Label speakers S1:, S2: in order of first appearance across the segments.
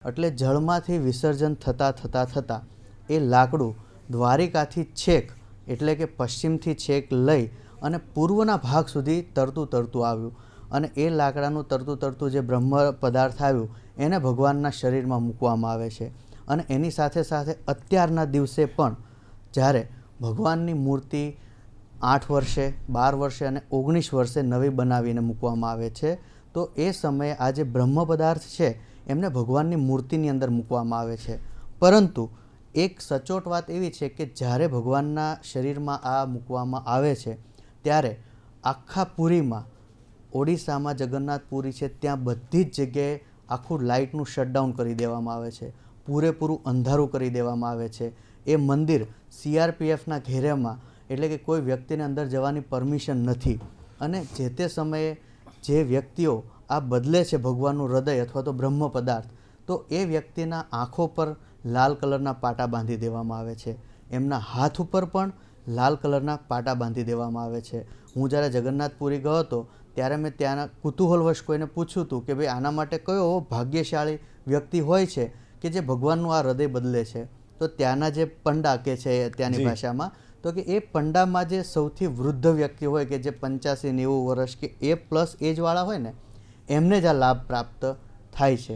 S1: એટલે જળમાંથી વિસર્જન થતાં એ લાકડું દ્વારિકાથી છેક એટલે કે પશ્ચિમથી છેક લઈ અને પૂર્વના ભાગ સુધી તરતું આવ્યું અને એ લાકડાનું તરતું જે બ્રહ્મ પદાર્થ આવ્યું એને ભગવાનના શરીરમાં મૂકવામાં આવે છે. અને એની સાથે સાથે અત્યારના દિવસે પણ જ્યારે ભગવાનની મૂર્તિ 8 વર્ષે 12 વર્ષે અને 19 વર્ષે નવી બનાવીને મૂકવામાં આવે છે, તો એ સમયે આ જે બ્રહ્મ પદાર્થ છે એમને ભગવાનની મૂર્તિની અંદર મૂકવામાં આવે છે. પરંતુ એક સચોટ વાત એવી છે કે જ્યારે ભગવાનના શરીરમાં આ મૂકવામાં આવે છે ત્યારે આખા પુરીમાં, ઓડિશામાં જગન્નાથપુરી છે ત્યાં બધી જ જગ્યાએ આખું લાઇટનું શટડાઉન કરી દેવામાં આવે છે, પૂરેપૂરું અંધારું કરી દેવામાં આવે છે. એ મંદિર CRPFના ઘેરામાં એટલે કે કોઈ વ્યક્તિને અંદર જવાની પરમિશન નથી. અને જે તે સમયે જે વ્યક્તિઓ આ બદલે છે ભગવાનનું હૃદય અથવા તો બ્રહ્મ પદાર્થ, તો એ વ્યક્તિના આંખો પર લાલ કલરના પાટા બાંધી દેવામાં આવે છે, એમના હાથ ઉપર પણ લાલ કલરના પાટા બાંધી દેવામાં આવે છે. હું જ્યારે જગન્નાથપુરી ગયો હતો ત્યારે મેં ત્યાંના કુતૂહલવશ કોઈને પૂછ્યું હતું કે ભાઈ આના માટે કયો ભાગ્યશાળી વ્યક્તિ હોય છે કે જે ભગવાનનું આ હૃદય બદલે છે. તો ત્યાંના જે પંડા કે છે ત્યાંની ભાષામાં, તો કે એ પંડામાં જે સૌથી વૃદ્ધ વ્યક્તિ હોય કે જે 85-90 વર્ષ કે એ પ્લસ એજવાળા હોય ને, એમને જ આ લાભ પ્રાપ્ત થાય છે.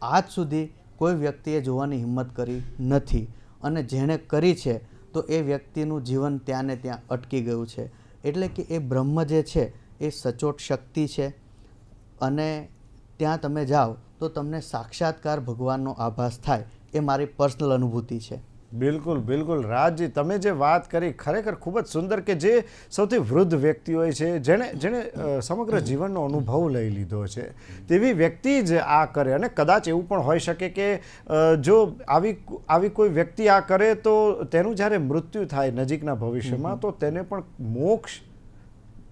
S1: આજ સુધી કોઈ વ્યક્તિએ જોવાની હિંમત કરી નથી અને જેણે કરી છે તો એ વ્યક્તિનું જીવન ત્યાં ને ત્યાં અટકી ગયું છે. એટલે કે એ બ્રહ્મ જે છે એ સચોટ શક્તિ છે અને ત્યાં તમે જાઓ તો તમને સાક્ષાત્કાર ભગવાનનો આભાસ થાય. એ મારી પર્સનલ અનુભૂતિ છે.
S2: બિલકુલ બિલકુલ. રાજજી, તમે જે વાત કરી ખરેખર ખૂબ જ સુંદર, કે જે સૌથી વૃદ્ધ વ્યક્તિ હોય છે, જેણે સમગ્ર જીવનનો અનુભવ લઈ લીધો છે, તેવી વ્યક્તિ જ આ કરે. અને કદાચ એવું પણ હોઈ શકે કે જો આવી કોઈ વ્યક્તિ આ કરે તો તેનું જ્યારે મૃત્યુ થાય નજીકના ભવિષ્યમાં, તો તેને પણ મોક્ષ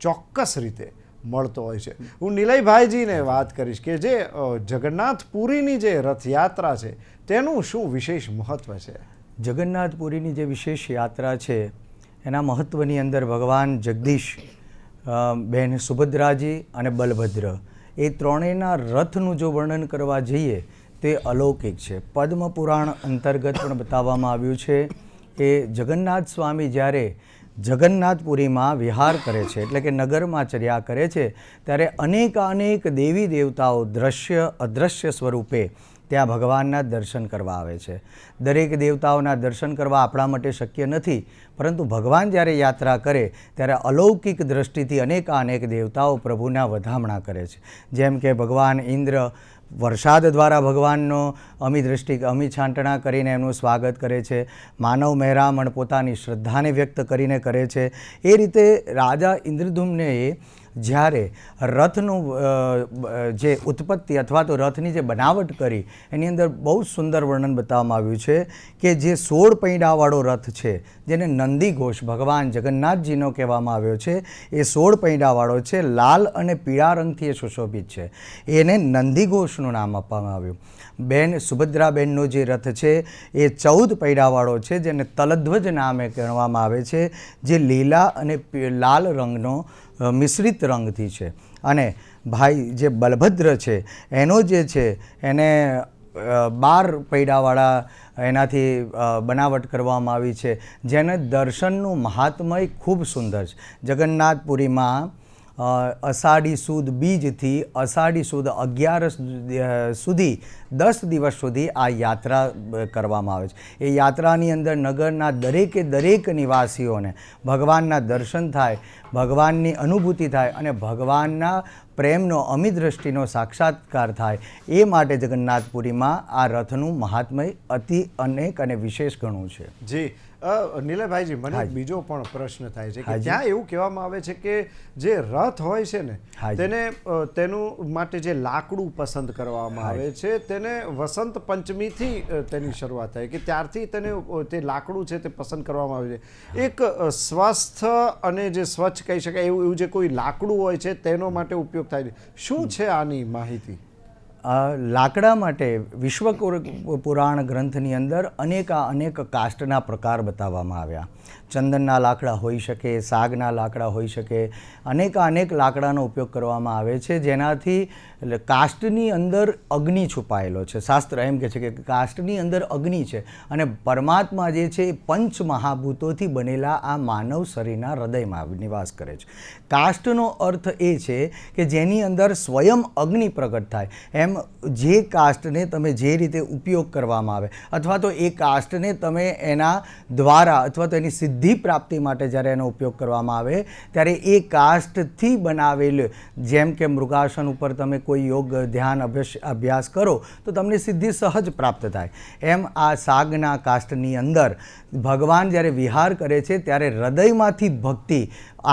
S2: ચોક્કસ રીતે મળતો હોય છે. હું નિલયભાઈજીને વાત કરીશ કે જે જગન્નાથપુરીની જે રથયાત્રા છે તેનું શું વિશેષ મહત્વ છે?
S3: જગન્નાથપુરીની જે વિશેષ યાત્રા છે એના મહત્ત્વની અંદર ભગવાન જગદીશ, બહેન સુભદ્રાજી અને બલભદ્ર, એ ત્રણેયના રથનું જો વર્ણન કરવા જઈએ તે અલૌકિક છે. પદ્મ પુરાણ અંતર્ગત પણ બતાવવામાં આવ્યું છે કે જગન્નાથ સ્વામી જ્યારે જગન્નાથપુરીમાં વિહાર કરે છે એટલે કે નગરમાં ચર્યા કરે છે ત્યારે અનેક દેવી દેવતાઓ દ્રશ્ય અદૃશ્ય સ્વરૂપે ત્યાં ભગવાનના દર્શન કરવા આવે છે. દરેક દેવતાઓના દર્શન કરવા આપણા માટે શક્ય નથી, પરંતુ ભગવાન જ્યારે યાત્રા કરે ત્યારે અલૌકિક દૃષ્ટિથી અનેક દેવતાઓ પ્રભુના વધામણા કરે છે. જેમ કે ભગવાન ઇન્દ્ર વરસાદ દ્વારા ભગવાનનો અમી છાંટણા કરીને એમનું સ્વાગત કરે છે. માનવ મહેરામણ પોતાની શ્રદ્ધાને વ્યક્ત કરીને કરે છે. એ રીતે રાજા ઇન્દ્રદ્યુમ્નએ જ્યારે રથનું જે ઉત્પત્તિ અથવા તો રથની જે બનાવટ કરી એની અંદર બહુ જ સુંદર વર્ણન બતાવવામાં આવ્યું છે કે જે 16 પૈડાવાળો રથ છે, જેને નંદી ઘોષ ભગવાન જગન્નાથજીનો કહેવામાં આવ્યો છે, એ 16 પૈડાવાળો છે, લાલ અને પીળા રંગથી એ સુશોભિત છે. એને નંદી ઘોષનું નામ આપવામાં આવ્યું. બેન સુભદ્રાબેનનો જે રથ છે એ 14 પૈડાવાળો છે, જેને તલધ્વજ નામે કહેવામાં આવે છે, જે લીલા અને લાલ રંગનો મિશ્રિત રંગથી છે. અને ભાઈ જે બલભદ્ર છે એનો જે છે એને 12 પૈડાવાળા એનાથી બનાવટ કરવામાં આવી છે, જેને દર્શનનું મહાત્મય ખૂબ સુંદર છે. જગન્નાથપુરીમાં અષાઢી સુદ બીજથી અષાઢી સુદ 11 સુધી 10 દિવસ સુધી આ યાત્રા કરવામાં આવે છે. એ યાત્રાની અંદર નગરના દરેક નિવાસીઓને ભગવાનના દર્શન થાય, ભગવાનની અનુભૂતિ થાય અને ભગવાનના પ્રેમનો અમી દ્રષ્ટિનો સાક્ષાત્કાર થાય. એ માટે જગન્નાથપુરીમાં આ રથનું મહાત્મય અતિ અનેક અને વિશેષ ઘણું છે.
S2: જી નિલયભાઈજી, મને બીજો પણ પ્રશ્ન થાય છે કે ત્યાં એવું કહેવામાં આવે છે કે જે રથ હોય છે ને તેનું માટે જે લાકડું પસંદ કરવામાં આવે છે તેને વસંત પંચમીથી તેની શરૂઆત થાય, કે ત્યારથી તે લાકડું છે તે પસંદ કરવામાં આવે છે. એક સ્વસ્થ અને જે સ્વચ્છ કહી શકાય એવું જે કોઈ લાકડું હોય છે તેનો માટે ઉપયોગ થાય છે. શું છે આની માહિતી?
S3: લાકડા માટે વિશ્વ પુરાણ ગ્રંથની અંદર અનેક કાષ્ટના પ્રકાર બતાવવામાં આવ્યા. ચંદનના લાકડા હોઈ શકે, સાગના લાકડા હોઈ શકે, અનેક લાકડાનો ઉપયોગ કરવામાં આવે છે, જેનાથી કાષ્ટની અંદર અગ્નિ છુપાયેલો છે. શાસ્ત્ર એમ કહે છે કે કાષ્ટની અંદર અગ્નિ છે અને પરમાત્મા જે છે એ પંચ મહાભૂતોથી બનેલા આ માનવ શરીરના હૃદયમાં નિવાસ કરે છે. કાષ્ટનો અર્થ એ છે કે જેની અંદર સ્વયં અગ્નિ પ્રગટ થાય. એમ જે કાષ્ટને તમે જે રીતે ઉપયોગ કરવામાં આવે અથવા તો એ કાષ્ટને તમે એના દ્વારા અથવા તો એની સિદ્ધિ પ્રાપ્તિ માટે જ્યારે એનો ઉપયોગ કરવામાં આવે ત્યારે એ કાષ્ટથી બનાવેલ, જેમ કે મૃગાસન ઉપર તમે કોઈ યોગ ધ્યાન અભ્યાસ કરો તો તમને સિદ્ધિ સહજ પ્રાપ્ત થાય. એમ આ સાગના કાષ્ટની અંદર ભગવાન જ્યારે વિહાર કરે છે ત્યારે હૃદયમાંથી ભક્તિ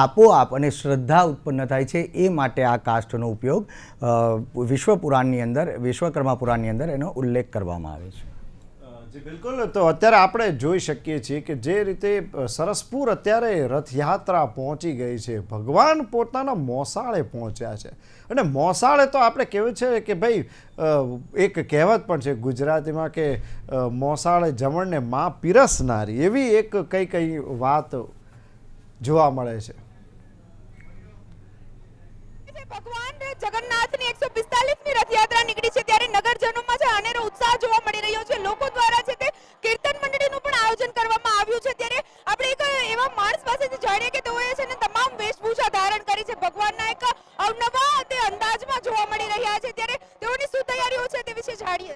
S3: આપોઆપ અને શ્રદ્ધા ઉત્પન્ન થાય છે. એ માટે આ કાષ્ટનો ઉપયોગ વિશ્વકર્મા પુરાણની અંદર એનો ઉલ્લેખ કરવામાં આવે છે.
S2: જી બિલકુલ. તો અત્યારે આપણે જોઈ શકીએ છીએ કે જે રીતે સરસપુર અત્યારે રથયાત્રા પહોંચી ગઈ છે, ભગવાન પોતાના મોસાળે પહોંચ્યા છે. અને મોસાળે તો આપણે કહેવું છે કે ભાઈ એક કહેવત પણ છે ગુજરાતીમાં કે મોસાળે જમણને માં પીરસનારી, એવી એક કઈ વાત જોવા મળે છે.
S4: ભગવાન જગન્નાથની 145મી રથયાત્રા નીકળી છે ત્યારે નગરજનોમાં છે અનેરો ઉત્સાહ જોવા મળી રહ્યો છે. લોકો દ્વારા છે તે કીર્તન મંડળીનું પણ આયોજન કરવામાં આવ્યું છે. ત્યારે આપણે એક એવા માણસ પાસેથી જાણીએ કે તેઓએ છે ને તમામ વેશભૂષા ધારણ કરી છે, ભગવાનના એક અવનવા તે અંદાજમાં જોવા મળી રહ્યા છે. ત્યારે તેઓની શું તૈયારીઓ છે તે વિશે જાણીએ.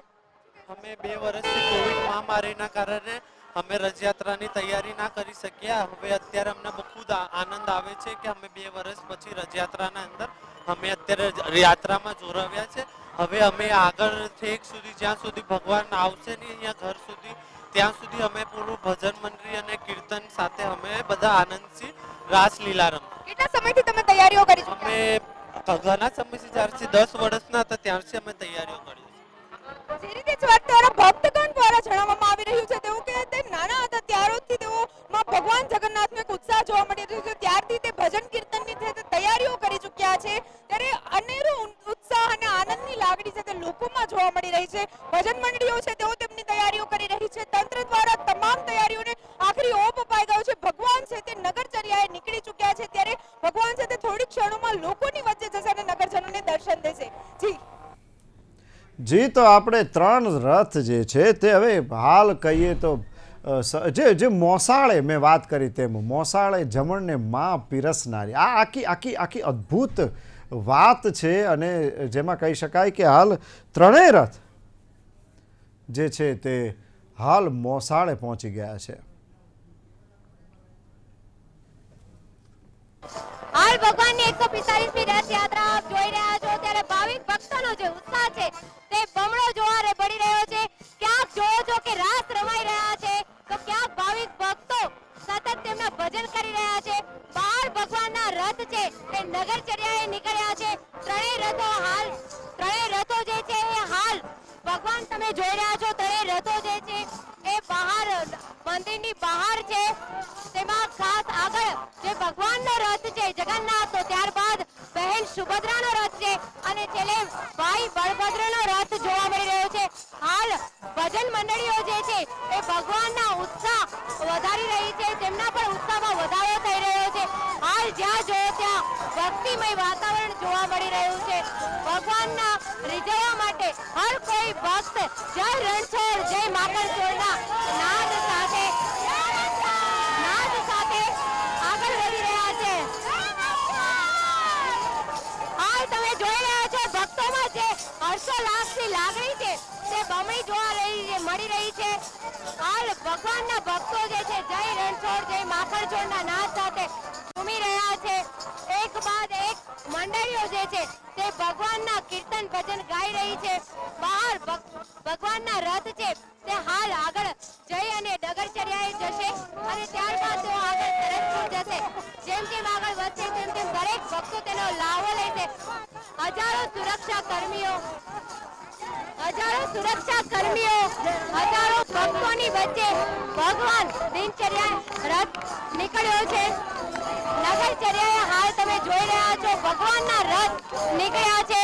S5: અમે 2 વર્ષથી કોવિડ મહામારીના કારણે અમે રથયાત્રાની તૈયારી ના કરી શક્યા. હવે અત્યારે અમને ખૂબ આનંદ આવે છે કે અમે 2 વર્ષ પછી રથયાત્રાના અંદર અમે અત્યારે યાત્રામાં જોડાવ્યા છે. હવે અમે આગળ ઠેક સુધી જ્યાં સુધી ભગવાન આવશે નહીં અહીંયા ઘર સુધી, ત્યાં સુધી અમે પૂરું ભજન મંડળી અને કીર્તન સાથે અમે બધા આનંદથી રાસલીલા રમશું.
S4: કેટલા સમયથી તમે તૈયારીઓ કરી છો?
S5: અમે ઘણા સમયથી જ્યારથી 10 વર્ષના હતા ત્યારથી અમે તૈયારીઓ કરી.
S4: જે રીતે વાત દ્વારા ભક્તગણ દ્વારા જણાવવામાં આવી રહ્યું છે તેઓ કે તે નાના હતા ત્યારથી તેઓમાં ભગવાન જગન્નાથનો એક ઉત્સાહ જોવા મળી રહ્યો છે. ત્યારથી તે ભજન કીર્તનની તૈયારીઓ કરી ચૂક્યા છે. ત્યારે અનેરો ઉત્સાહ અને આનંદની લાગણી છે તે લોકોમાં જોવા મળી રહી છે. ભજન મંડળીઓ છે તેઓ તેમની તૈયારીઓ કરી રહી છે. તંત્ર દ્વારા તમામ તૈયારીઓને આખરી ઓપ અપાઈ ગયો છે. ભગવાન છે તે નગરચર્યાએ નીકળી ચૂક્યા છે. ત્યારે ભગવાન છે તે થોડી ક્ષણોમાં લોકોની વચ્ચે જશે અને નગરજનોને દર્શન દેશે.
S2: જી તો આપણે 3 રથ જે છે તે હવે હાલ કહીએ તો જે મોસાળે મેં વાત કરી તેમ મોસાળે જમણને માં પીરસનારી, આ આખી અદ્ભુત વાત છે. અને જેમાં કહી શકાય કે હાલ 3 રથ જે છે તે હાલ મોસાળે પહોંચી ગયા છે.
S6: હાલ ભગવાનની 145મી રથયાત્રા આપ જોઈ રહ્યા છો ત્યારે ભાવિક ભક્તોનો જે ઉત્સાહ છે તે બમણો જોવા પડી રહ્યો છે. ક્યાંક જોવો છો કે રાસ રમાઈ રહ્યા છે તો ક્યાંક ભાવિક ભક્તો સતત તેમના ભજન કરી રહ્યા છે. બહાર ભગવાનના રથ છે તે નગરચર્યાએ નીકળ્યા છે. 3 રથો જે છે એ હાલ ભગવાન તમે જોઈ રહ્યા છો. 3 રથો જે છે એ બહાર મંદિરની બહાર છે. તેમાં ખાસ આગળ જે ભગવાનનો રથ છે જગન્નાથનો, ત્યારબાદ બહેન સુભદ્રાનો રથ છે અને છેલ્લે ભાઈ બળભદ્રનો રથ જોવા મળી રહ્યો છે. હાલ ભજન મંડળીઓ જે છે એ ભગવાનના ઉત્સાહ વધારી રહી છે. તેમના પણ ઉત્સાહમાં વધારો થઈ રહ્યો છે. હાલ જ્યાં જોયો ત્યાં ભક્તિમય વાતાવરણ જોવા મળી રહ્યું છે. ભગવાનના રીઝવવા માટે હર કોઈ ભક્ત જય રણછોડ જય માકણછોડના નાદ સાથે આગળ વધી રહ્યા છે. હાલ તમે જોઈ રહ્યા છો ભક્તોમાં જે હર્ષોલ્લાસની લાગણી છે તે બમણી મળી રહી છે. હાલ ભગવાનના ભક્તો જે છે જય રણછોડ જય માખણછોડના નાદ સાથે ઝૂમી રહ્યા છે. એક બાદ એક મંડળીઓ જે છે તે ભગવાનના કીર્તન ભજન ગાઈ રહી છે. બહાર ભગવાનના રથ છે તે હાલ આગળ જઈ અને ડગરચર્યાએ જશે અને ત્યારબાદ તેઓ આગળ સરસપુર જશે. જેમ આગળ વધશે તેમ દરેક ભક્તો તેનો લાવો લેશે. હજારો સુરક્ષા કર્મીઓ, હજારો ભક્તોની વચ્ચે ભગવાન દિનચર્યા રથ નીકળ્યો છે. નગરચર્યાએ હાલ તમે જોઈ રહ્યા છો ભગવાનના રથ નીકળ્યા છે.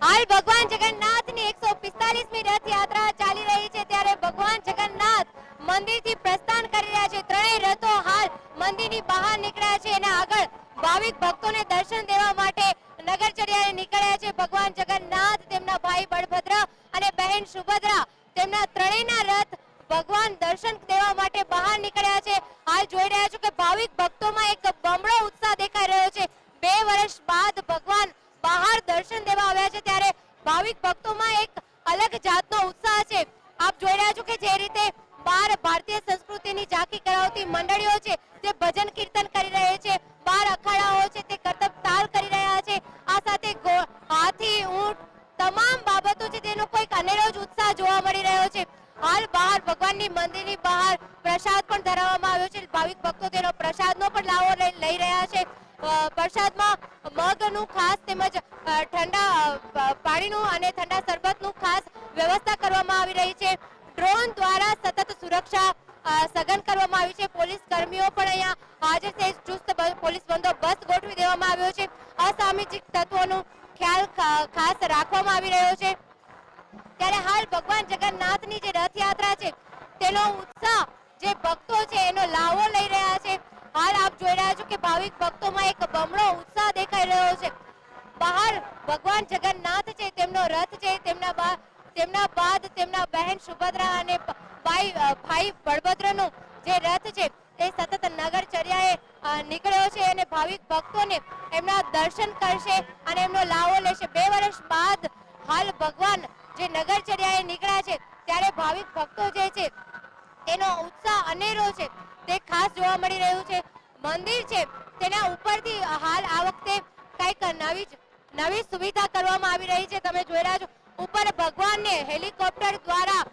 S6: હાલ ભગવાન જગન્નાથની 145મી રથયાત્રા ચાલી રહી છે ત્યારે ભગવાન જગન્નાથ મંદિરથી પ્રસ્થાન કરી રહ્યા છે. ત્રણેય રથો હાલ મંદિરની બહાર નીકળ્યા છે અને આગળ ભાવિક ભક્તોને દર્શન દેવા માટે નગરચર્યાએ નીકળ્યા છે. ભગવાન જગન્નાથ, તેમના ભાઈ બળભદ્ર અને બહેન સુભદ્રા, તેમના ત્રણેયના રથ ભગવાન દર્શન દેવા માટે બહાર નીકળ્યા છે. હાલ જોઈ રહ્યા છો કે ભાવિક ભક્તોમાં એક બમણો ઉત્સાહ દેખાઈ રહ્યો છે. 2 વર્ષ બાદ ભગવાન બહાર દર્શન દેવા આવ્યા છે ત્યારે ભાવિક ભક્તોમાં એક અલગ જાતનો ઉત્સાહ છે. આપ જોઈ રહ્યા છો કે જે રીતે બહાર ભારતીય સંસ્કૃતિની ઝાંખી કરાવતી મંડળીઓ છે તે ભજન કીર્તન કરી રહી છે, બહાર અખાડાઓ છે તે કરતબ તાલ કરી રહ્યા છે. આ સાથે હાથી, ઊંટ, તમામ બાબતો છે તેનો કોઈક અનેરો જ ઉત્સાહ જોવા મળી રહ્યો છે. હાલ બહાર ભગવાનની મંદિરની બહાર પ્રસાદ પણ ધરાવવામાં આવ્યો છે. ભાવિક ભક્તો તેનો પ્રસાદનો પણ લાવો લઈ રહ્યા છે. પ્રસાદમાં મગનું ખાસ તેમજ ઠંડા પાણીનું અને ઠંડા શરબતનું ખાસ વ્યવસ્થા કરવામાં આવી રહી છે. ડ્રોન દ્વારા સતત સુરક્ષા સઘન કરવામાં આવી છે. પોલીસ કર્મીઓ પણ અહીંયા હાજર છે. ચુસ્ત પોલીસ બંદોબસ્ત ગોઠવી દેવામાં આવ્યો છે. અસામાજિક તત્વોનો ખ્યાલ ખાસ રાખવામાં આવી રહ્યો છે. ત્યારે હાલ ભગવાન જગન્નાથની જે રથયાત્રા છે તેનો ઉત્સાહ જે ભક્તો છે એનો લાવો લઈ રહ્યા છે. હાલ આપ જોઈ રહ્યા છો કે ભાવિક ભક્તોમાં એક બમણો ઉત્સાહ દેખાઈ રહ્યો છે. બહાર ભગવાન જગન્નાથ છે, તેમનો રથ છે, તેમના બાદ તેમના બહેન સુભદ્રા અને ભાઈ બળભદ્રનો જે રથ છે તે સતત નગરચર્યાએ નીકળ્યો છે અને ભાવિક ભક્તોને એમના દર્શન કરશે અને એમનો લાવો લેશે. 2 વર્ષ બાદ હાલ ભગવાન જે નગરચર્યાએ નીકળ્યા છે ત્યારે ભાવિક ભક્તો જે છે એનો ઉત્સાહ અનેરો છે તે ખાસ જોવા મળી રહ્યું છે. મંદિર છે તેના ઉપરથી હાલ આ વખતે કંઈક નવી સુવિધા કરવામાં આવી રહી છે. તમે જોઈ રહ્યા છો ઉપર ભગવાનને હેલિકોપ્ટર દ્વારા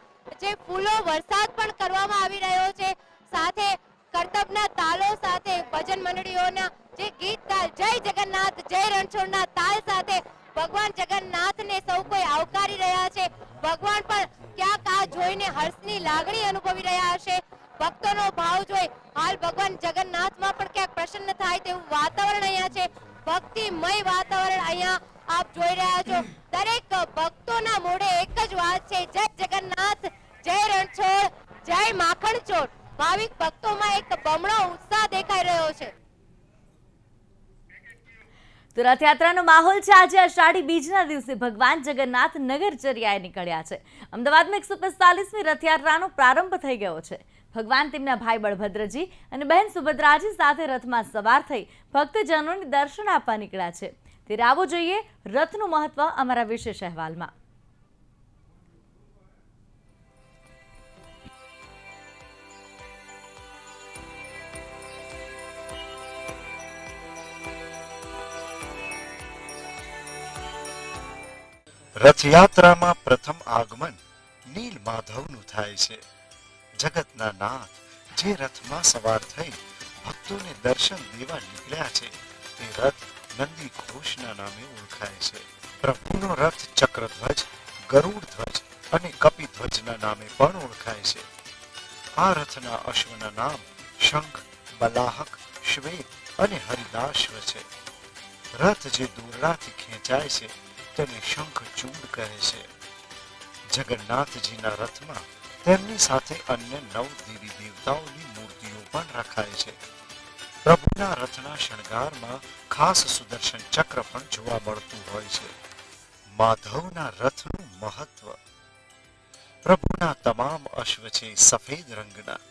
S6: જે ફૂલો વરસાદ પણ કરવામાં આવી રહ્યો છે. સાથે કરતબના તાલો સાથે ભજન મંડળીઓના જે ગીત તાલ, જય જગન્નાથ જય રણછોડના તાલ સાથે ભગવાન જગન્નાથને સૌ કોઈ આવકારી રહ્યા છે. ભગવાન પણ ક્યાંક આ જોઈને હર્ષની લાગણી અનુભવી રહ્યા હશે. ભક્તોનો ભાવ જોઈ હાલ ભગવાન જગન્નાથમાં પણ ક્યાંક પ્રસન્ન થાય તેવું વાતાવરણ અહીંયા છે. ભક્તિમય વાતાવરણ અહીંયા આપ જોઈ રહ્યા છો. દરેક ભક્તોના મોઢે એક જ વાત છે, જય જગન્નાથ જય રણછોડ જય માખણચોર. ભાવિક ભક્તોમાં એક બમણો ઉત્સાહ દેખાઈ રહ્યો છે.
S7: તો રથયાત્રાનો માહોલ છે. આજે અષાઢી બીજના દિવસે ભગવાન જગન્નાથ નગરચર્યાએ નીકળ્યા છે. અમદાવાદમાં 145મી રથયાત્રાનો પ્રારંભ થઈ ગયો છે. ભગવાન તેમના ભાઈ બળભદ્રજી અને બહેન સુભદ્રાજી સાથે રથમાં સવાર થઈ ભક્તજનોને દર્શન આપવા નીકળ્યા છે. ત્યારે આવો જોઈએ રથનું મહત્વ અમારા વિશેષ અહેવાલમાં.
S8: રથયાત્રામાં પ્રથમ આગમન નીલ માધવનું થાય છે. જગતના નાથ જે રથમાં સવાર થઈ ભક્તોને દર્શન દેવા નીકળ્યા છે તે રથ નંદી ઘોષના નામે ઓળખાય છે. પ્રભુનો રથ ચક્રધ્વજ, ગરુડ ધ્વજ અને કપિધ્વજના નામે પણ ઓળખાય છે. આ રથના અશ્વના નામ શંખ, બલાહક, શ્વેત અને હરિદાશ્વ છે. રથ જે દોરડાથી ખેંચાય છે તેને શંખચૂડ કહે છે. જગન્નાથજીના રથમાં તેમની સાથે અન્ય 9 દેવી દેવતાઓની મૂર્તિઓ પણ રખાય છે. પ્રભુના રથના શણગારમાં ખાસ સુદર્શન ચક્ર પણ જોવા મળતું હોય છે. માધવના રથનું મહત્વ. પ્રભુના તમામ અશ્વ છે સફેદ રંગના.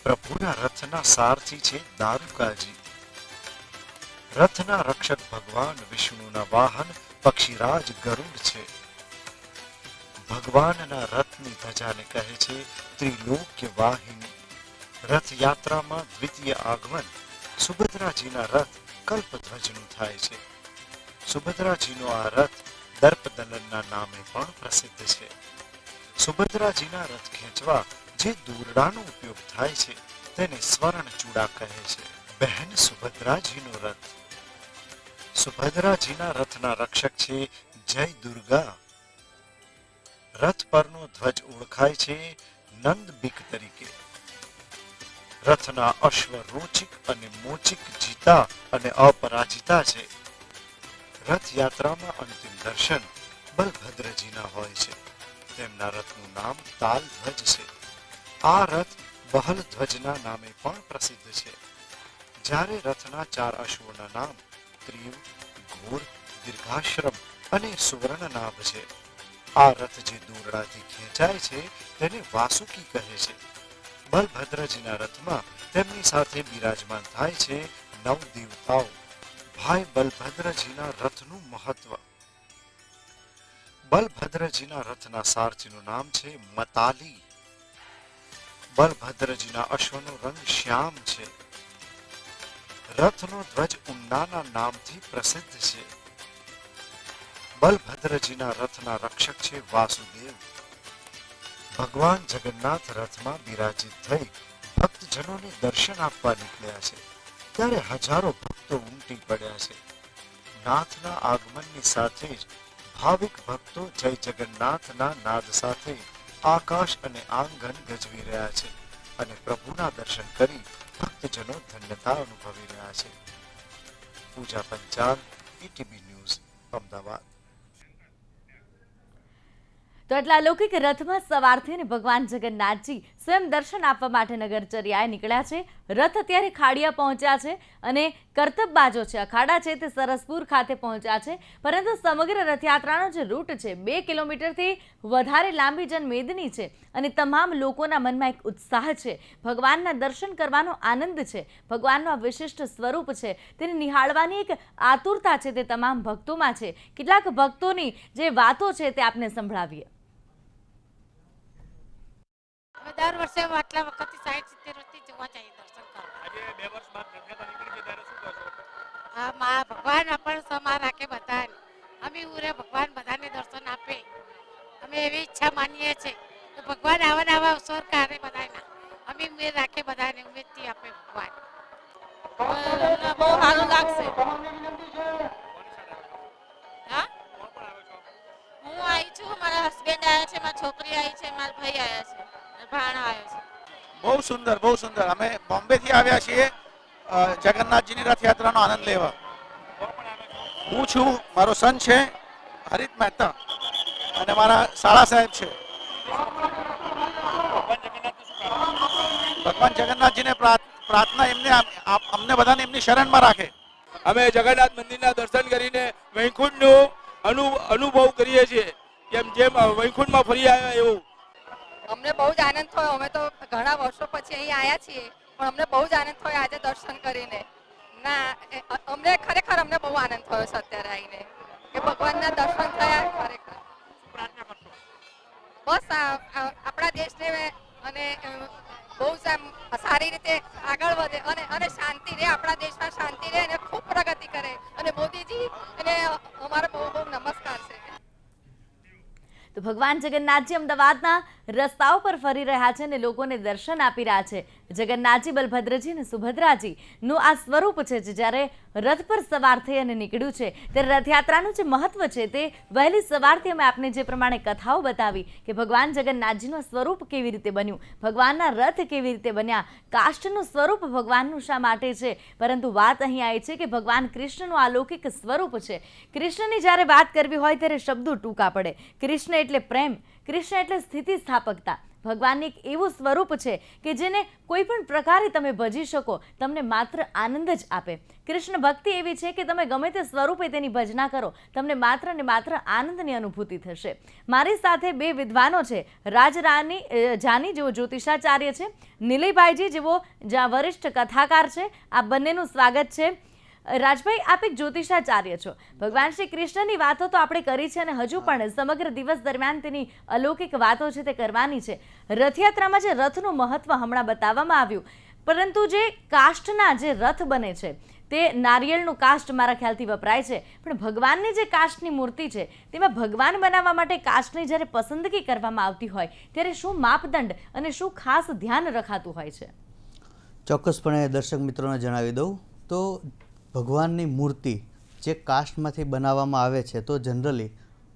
S8: પ્રભુના રથના સારથી છે દારૂકાજી. રથના રક્ષક ભગવાન વિષ્ણુના વાહન પક્ષીરાજ ગરુડ છે. ભગવાનના રથની ધજાને કહે છે ત્રિલોક્ય વાહિની. રથયાત્રામાં દ્વિતીય આગમન સુભદ્રાજીના રથ કલ્પધ્વજનું થાય છે. સુભદ્રાજીનો આ રથ દર્પદલનના નામે પણ પ્રસિદ્ધ છે. સુભદ્રાજીના રથ ખેંચવા જે દોરડાનો ઉપયોગ થાય છે તેને સ્વર્ણચૂડા કહે છે. બહેન સુભદ્રાજીનો રથ. સુભદ્રાજીના રથના રક્ષક છે જય દુર્ગા. રથ પરનો ધ્વજ ઓળખાય છે નંદબીક તરીકે. રથના અશ્વ રોચિક અને મોચિક જીતા અને અપરાજિતા છે. રથયાત્રામાં અંતિમ દર્શન બલભદ્રજીના હોય છે. તેમના રથનું નામ તાલધ્વજ છે. આ રથ બહલધ્વજના નામે પણ પ્રસિદ્ધ છે. જ્યારે રથના 4 અશ્વોના નામ ત્રિવ, ઘોર, દીર્ઘાશ્રમ અને સુવર્ણનાભ છે. આ રથ જે દોરડાથી ખેંચાય છે તેને વાસુકી કહે છે. બલભદ્રજીના રથમાં તેમની સાથે બિરાજમાન થાય છે 9 દેવતાઓ. ભાઈ બલભદ્રજીના રથનું મહત્વ. બલભદ્રજીના રથના સારથીનું નામ છે મતાલી. બલભદ્રજીના અશ્વનો રંગ શ્યામ છે. રથનો ધ્વજ ઉન્નાના નામથી પ્રસિદ્ધ છે. બલભદ્રજીના રથના રક્ષક છે વાસુદેવ. ભગવાન જગન્નાથ રથમાં બિરાજિત થઈ ભક્તજનોને દર્શન આપવા નીકળ્યા છે ત્યારે હજારો ભક્તો ઉમટી પડ્યા છે. નાથના આગમનની સાથે જ ભાવિક ભક્તો જય જગન્નાથના નાદ સાથે આકાશ અને આંગન ગજવી રહ્યા છે અને પ્રભુના દર્શન કરી ભક્તજનો ધન્યતા અનુભવી રહ્યા છે. પૂજા પંચાલ, ઈટીવી ન્યૂઝ, અમદાવાદ.
S7: તો એટલા અલૌકિક રથમાં સવાર થઈને ભગવાન જગન્નાથજી સ્વયં દર્શન આપવા માટે નગરચર્યાએ નીકળ્યા છે. રથ અત્યારે ખાડિયા પહોંચ્યા છે અને કરતબબાજો છે, અખાડા છે તે સરસપુર ખાતે પહોંચ્યા છે. પરંતુ સમગ્ર રથયાત્રાનો જે રૂટ છે 2 કિલોમીટરથી વધારે લાંબી જનમેદની છે અને તમામ લોકોના મનમાં એક ઉત્સાહ છે. ભગવાનના દર્શન કરવાનો આનંદ છે. ભગવાનનું આ વિશિષ્ટ સ્વરૂપ છે તેને નિહાળવાની એક આતુરતા છે તે તમામ ભક્તોમાં છે. કેટલાક ભક્તોની જે વાતો છે તે આપને સંભળાવીએ.
S9: અમે દર વર્ષે આટલા વખતથી 60-70 વર્ષથી જોવા જઈએ દર્શન કરવા.
S10: આજે 2 વર્ષ બાદ રથયાત્રા નીકળી છે ત્યારે શું કહેશો?
S9: હા, ભગવાન આપણને સમા રાખે બધાને. અમે ઉરે ભગવાન બધાને દર્શન આપે. અમે એવી ઈચ્છા માનીએ છીએ કે ભગવાન આવા અવસર કાઢે બધાના. અમે ઉમેદ રાખે બધાને, ઉમેદથી આપે ભગવાન. અમને બહુ સારું લાગશે. હા, હું આવી છું, મારા હસબન્ડ આવ્યા છે, મારી છોકરી આવી છે, મારા ભાઈ આવ્યા છે, ભાણા આવ્યો છે.
S10: બહુ સુંદર, બહુ સુંદર. અમે બોમ્બેથી આવ્યા છીએ જગન્નાથજીની રથયાત્રાનો આનંદ લેવા. હું છું, મારો સન છે હરિત મહેતા અને મારા શાળા સાહેબ છે. ભગવાન જગન્નાથજીને પ્રાર્થના એમને અમને બધાને એમની શરણમાં રાખે.
S11: અમે જગન્નાથ મંદિરના દર્શન કરીને વૈકુંઠનો અનુભવ કરીએ છીએ, જેમ વૈકુંઠમાં ફરી આવ્યા એવું.
S4: અમને બહુ જ આનંદ થયો. અમે તો ઘણા વર્ષો પછી અહીં આવ્યા છીએ પણ અમને બહુ જ આનંદ થયો આજે દર્શન કરીને. અમને ખરેખર બહુ આનંદ થયો છે અત્યારે આવીને કે ભગવાનના દર્શન થયા. ખરેખર બસ આપણા દેશને અને બહુ સારી રીતે આગળ વધે અને શાંતિ રહે, આપણા દેશમાં શાંતિ રહે અને ખૂબ પ્રગતિ કરે. અને મોદીજી એને અમારો બહુ બહુ નમસ્કાર છે.
S7: તો ભગવાન જગન્નાથજી અમદાવાદના રસ્તાઓ પર ફરી રહ્યા છે અને લોકોને દર્શન આપી રહ્યા છે. જગન્નાથજી, બલભદ્રજી અને સુભદ્રાજીનું આ સ્વરૂપ છે જે જ્યારે રથ પર સવાર થઈ અને નીકળ્યું છે ત્યારે રથયાત્રાનું જે મહત્વ છે તે વહેલી સવારથી અમે આપને જે પ્રમાણે કથાઓ બતાવી કે ભગવાન જગન્નાથજીનું સ્વરૂપ કેવી રીતે બન્યું, ભગવાનના રથ કેવી રીતે બન્યા, કાષ્ઠનું સ્વરૂપ ભગવાનનું શા માટે છે. પરંતુ વાત અહીં આવી છે કે ભગવાન કૃષ્ણનું અલૌકિક સ્વરૂપ છે. કૃષ્ણની જ્યારે વાત કરવી હોય ત્યારે શબ્દો ટૂંકા પડે. કૃષ્ણ એટલે પ્રેમ, કૃષ્ણ એટલે સ્થિતિસ્થાપકતા. ભગવાનનું એક એવું સ્વરૂપ છે કે જેને કોઈ પણ પ્રકારે તમે ભજી શકો, તમને માત્ર આનંદ જ આપે. કૃષ્ણ ભક્તિ એવી છે કે તમે ગમે તે સ્વરૂપે તેની ભજના કરો, તમને માત્ર ને માત્ર આનંદની અનુભૂતિ થશે. મારી સાથે 2 વિદ્વાનો છે, રાજરાની જાની જેઓ જ્યોતિષાચાર્ય છે, નિલયભાઈજી જેઓ વરિષ્ઠ કથાકાર છે. આ બંનેનું સ્વાગત છે. રાજભાઈ, આપ એક જ્યોતિષાચાર્ય છો. ભગવાન શ્રી કૃષ્ણની વાતો તો આપણે કરી છે અને હજુ પણ સમગ્ર દિવસ દરમિયાન તેની અલૌકિક વાતો છે તે કરવાની છે. રથયાત્રામાં જે રથનું મહત્વ હમણાં બતાવવામાં આવ્યું, પરંતુ જે કાષ્ઠના જે રથ બને છે તે નારિયેળનું કાષ્ઠ મારા ખ્યાલથી વપરાય છે. પણ ભગવાનની જે કાષ્ઠની મૂર્તિ છે તેમાં ભગવાન બનાવવા માટે કાષ્ઠની જ્યારે પસંદગી કરવામાં આવતી હોય ત્યારે શું માપદંડ અને શું ખાસ ધ્યાન રખાતું હોય છે?
S1: ચોક્કસપણે દર્શક મિત્રોને જણાવી દઉં તો ભગવાનની મૂર્તિ જે કાષ્ઠમાંથી બનાવવામાં આવે છે તો જનરલી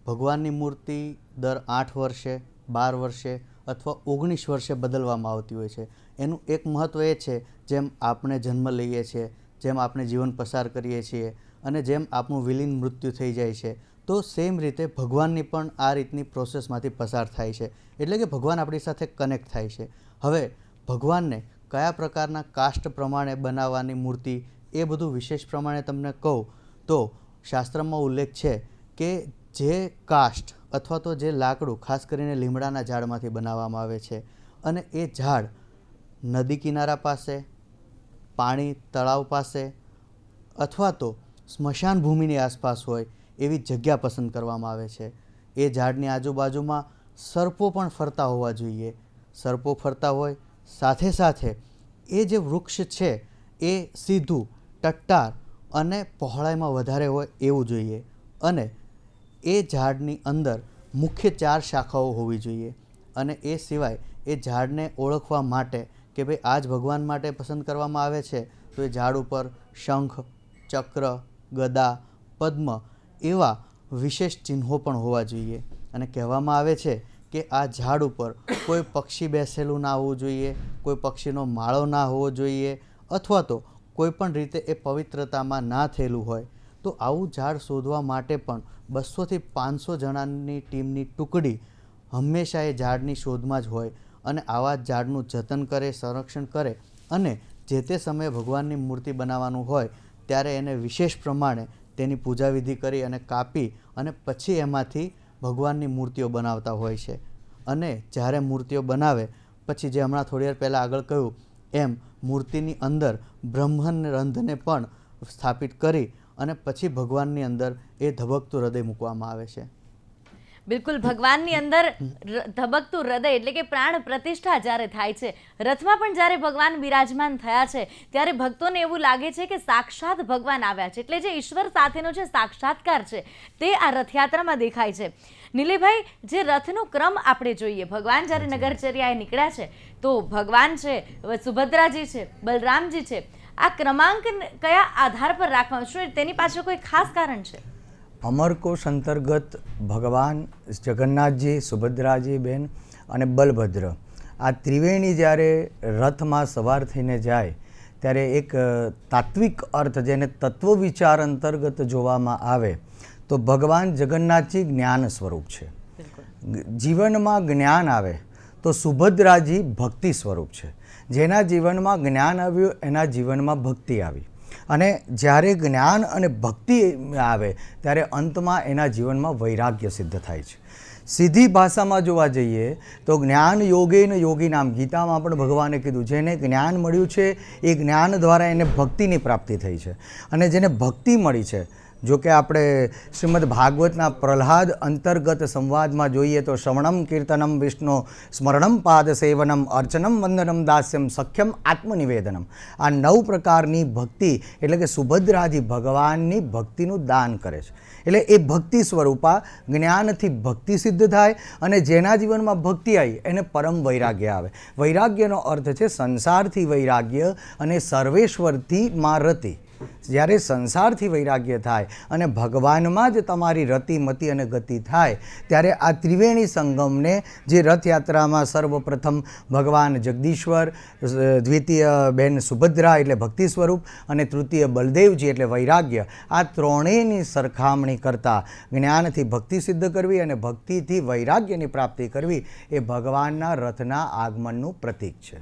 S1: ભગવાનની મૂર્તિ દર 8 વર્ષે, 12 વર્ષે અથવા 19 વર્ષે બદલવામાં આવતી હોય છે. એનું એક મહત્ત્વ એ છે, જેમ આપણે જન્મ લઈએ છીએ, જેમ આપણે જીવન પસાર કરીએ છીએ અને જેમ આપણું વિલીન મૃત્યુ થઈ જાય છે, તો સેમ રીતે ભગવાનની પણ આ રીતની પ્રોસેસમાંથી પસાર થાય છે. એટલે કે ભગવાન આપણી સાથે કનેક્ટ થાય છે. હવે ભગવાનને કયા પ્રકારના કાસ્ટ પ્રમાણે બનાવવાની મૂર્તિ, એ બધું વિશેષ પ્રમાણે તમને કહું તો શાસ્ત્રમાં ઉલ્લેખ છે કે જે કાસ્ટ અથવા તો જે લાકડું ખાસ કરીને લીમડાના ઝાડમાંથી બનાવવામાં આવે છે અને એ ઝાડ નદી કિનારા પાસે, પાણી તળાવ પાસે અથવા તો સ્મશાન ભૂમિની આસપાસ હોય એવી જગ્યા પસંદ કરવામાં આવે છે. એ ઝાડની આજુબાજુમાં સર્પો પણ ફરતા હોવા જોઈએ. સર્પો ફરતા હોય સાથે સાથે એ જે વૃક્ષ છે એ સીધું, ટટ્ટાર અને પહોળાઈમાં વધારે હોય એવું જોઈએ. અને એ ઝાડની અંદર મુખ્ય 4 શાખાઓ હોવી જોઈએ. અને એ સિવાય એ ઝાડને ઓળખવા માટે કે ભાઈ આ જ ભગવાન માટે પસંદ કરવામાં આવે છે, તો એ ઝાડ ઉપર શંખ, ચક્ર, ગદા, પદ્મ એવા વિશેષ ચિહ્નો પણ હોવા જોઈએ. અને કહેવામાં આવે છે કે આ ઝાડ ઉપર કોઈ પક્ષી બેસેલું ના હોવું જોઈએ, કોઈ પક્ષીનો માળો ના હોવો જોઈએ, અથવા તો કોઈ પણ રીતે એ પવિત્રતામાં ના થયેલું હોય. તો આવું ઝાડ શોધવા માટે પણ 200 થી 500 જણાની ટીમની ટુકડી હંમેશા એ ઝાડની શોધમાં જ હોય અને આવા ઝાડનું જતન કરે, સંરક્ષણ કરે અને જે તે સમયે ભગવાનની મૂર્તિ બનાવવાનું હોય ત્યારે એને વિશેષ પ્રમાણે તેની પૂજા વિધિ કરી અને કાપી અને પછી એમાંથી ભગવાનની મૂર્તિઓ બનાવતા હોય છે. અને જ્યારે મૂર્તિઓ બનાવે પછી જે હમણાં થોડી વાર પહેલાં આગળ કહ્યું એમ મૂર્તિની અંદર બ્રહ્મન રંધને પણ સ્થાપિત કરી અને પછી ભગવાનની અંદર એ ધબકતું હૃદય મૂકવામાં આવે છે.
S7: બિલકુલ, ભગવાનની અંદર ધબકતું હૃદય એટલે કે પ્રાણ પ્રતિષ્ઠા જ્યારે થાય છે, રથમાં પણ જ્યારે ભગવાન બિરાજમાન થયા છે ત્યારે ભક્તોને એવું લાગે છે કે સાક્ષાત ભગવાન આવ્યા છે. એટલે જે ઈશ્વર સાથેનો જે સાક્ષાત્કાર છે તે આ રથયાત્રામાં દેખાય છે. નિલેશભાઈ, જે રથનો ક્રમ આપણે જોઈએ, ભગવાન જ્યારે નગરચર્યાએ નીકળ્યા છે તો ભગવાન છે, સુભદ્રાજી છે, બલરામજી છે, આ ક્રમાંક કયા આધાર પર રાખવાનું છે? તેની પાછળ કોઈ ખાસ કારણ છે?
S3: અમરકોશ અંતર્ગત ભગવાન જગન્નાથજી, સુભદ્રાજી બેન અને બલભદ્ર આ ત્રિવેણી જ્યારે રથમાં સવાર થઈને જાય ત્યારે એક તાત્વિક અર્થ, જેને તત્વ વિચાર અંતર્ગત જોવામાં આવે તો ભગવાન જગન્નાથજી જ્ઞાન સ્વરૂપ છે. જીવનમાં જ્ઞાન આવે તો સુભદ્રાજી ભક્તિ સ્વરૂપ છે. જેના જીવનમાં જ્ઞાન આવ્યું એના જીવનમાં ભક્તિ આવી. અને જ્યારે જ્ઞાન અને ભક્તિ આવે ત્યારે અંતમાં એના જીવનમાં વૈરાગ્ય સિદ્ધ થાય છે. સીધી ભાષામાં જોવા જઈએ તો જ્ઞાન યોગેન યોગીનામ, ગીતામાં પણ ભગવાને કીધું જેને જ્ઞાન મળ્યું છે એ જ્ઞાન દ્વારા એને ભક્તિની પ્રાપ્તિ થઈ છે. અને જેને ભક્તિ મળી છે, જો કે આપણે શ્રીમદ ભાગવતના પ્રહલાદ અંતર્ગત સંવાદમાં જોઈએ તો શ્રવણમ કીર્તનમ વિષ્ણુ સ્મરણમ પાદ સેવનમ અર્ચનમ વંદનમ દાસ્યમ સખ્યમ આત્મનિવેદનમ, આ 9 પ્રકારની ભક્તિ એટલે કે સુભદ્રાજી ભગવાનની ભક્તિનું દાન કરે છે. એટલે એ ભક્તિ સ્વરૂપા જ્ઞાનથી ભક્તિ સિદ્ધ થાય અને જેના જીવનમાં ભક્તિ આવી એને પરમ વૈરાગ્ય આવે. વૈરાગ્યનો અર્થ છે સંસારથી વૈરાગ્ય અને સર્વેશ્વરથી માં રતિ. જ્યારે સંસારથી વૈરાગ્ય થાય અને ભગવાનમાં જ તમારી રતિ, મતિ અને ગતિ થાય ત્યારે આ ત્રિવેણી સંગમને જે રથયાત્રામાં સર્વપ્રથમ ભગવાન જગદીશ્વર, દ્વિતીય બેન સુભદ્રા એટલે ભક્તિ સ્વરૂપ અને તૃતીય બલદેવજી એટલે વૈરાગ્ય, આ ત્રણેયની સરખામણી કરતાં જ્ઞાનથી ભક્તિ સિદ્ધ કરવી અને ભક્તિથી વૈરાગ્યની પ્રાપ્તિ કરવી એ ભગવાનના રથના આગમનનું પ્રતીક છે.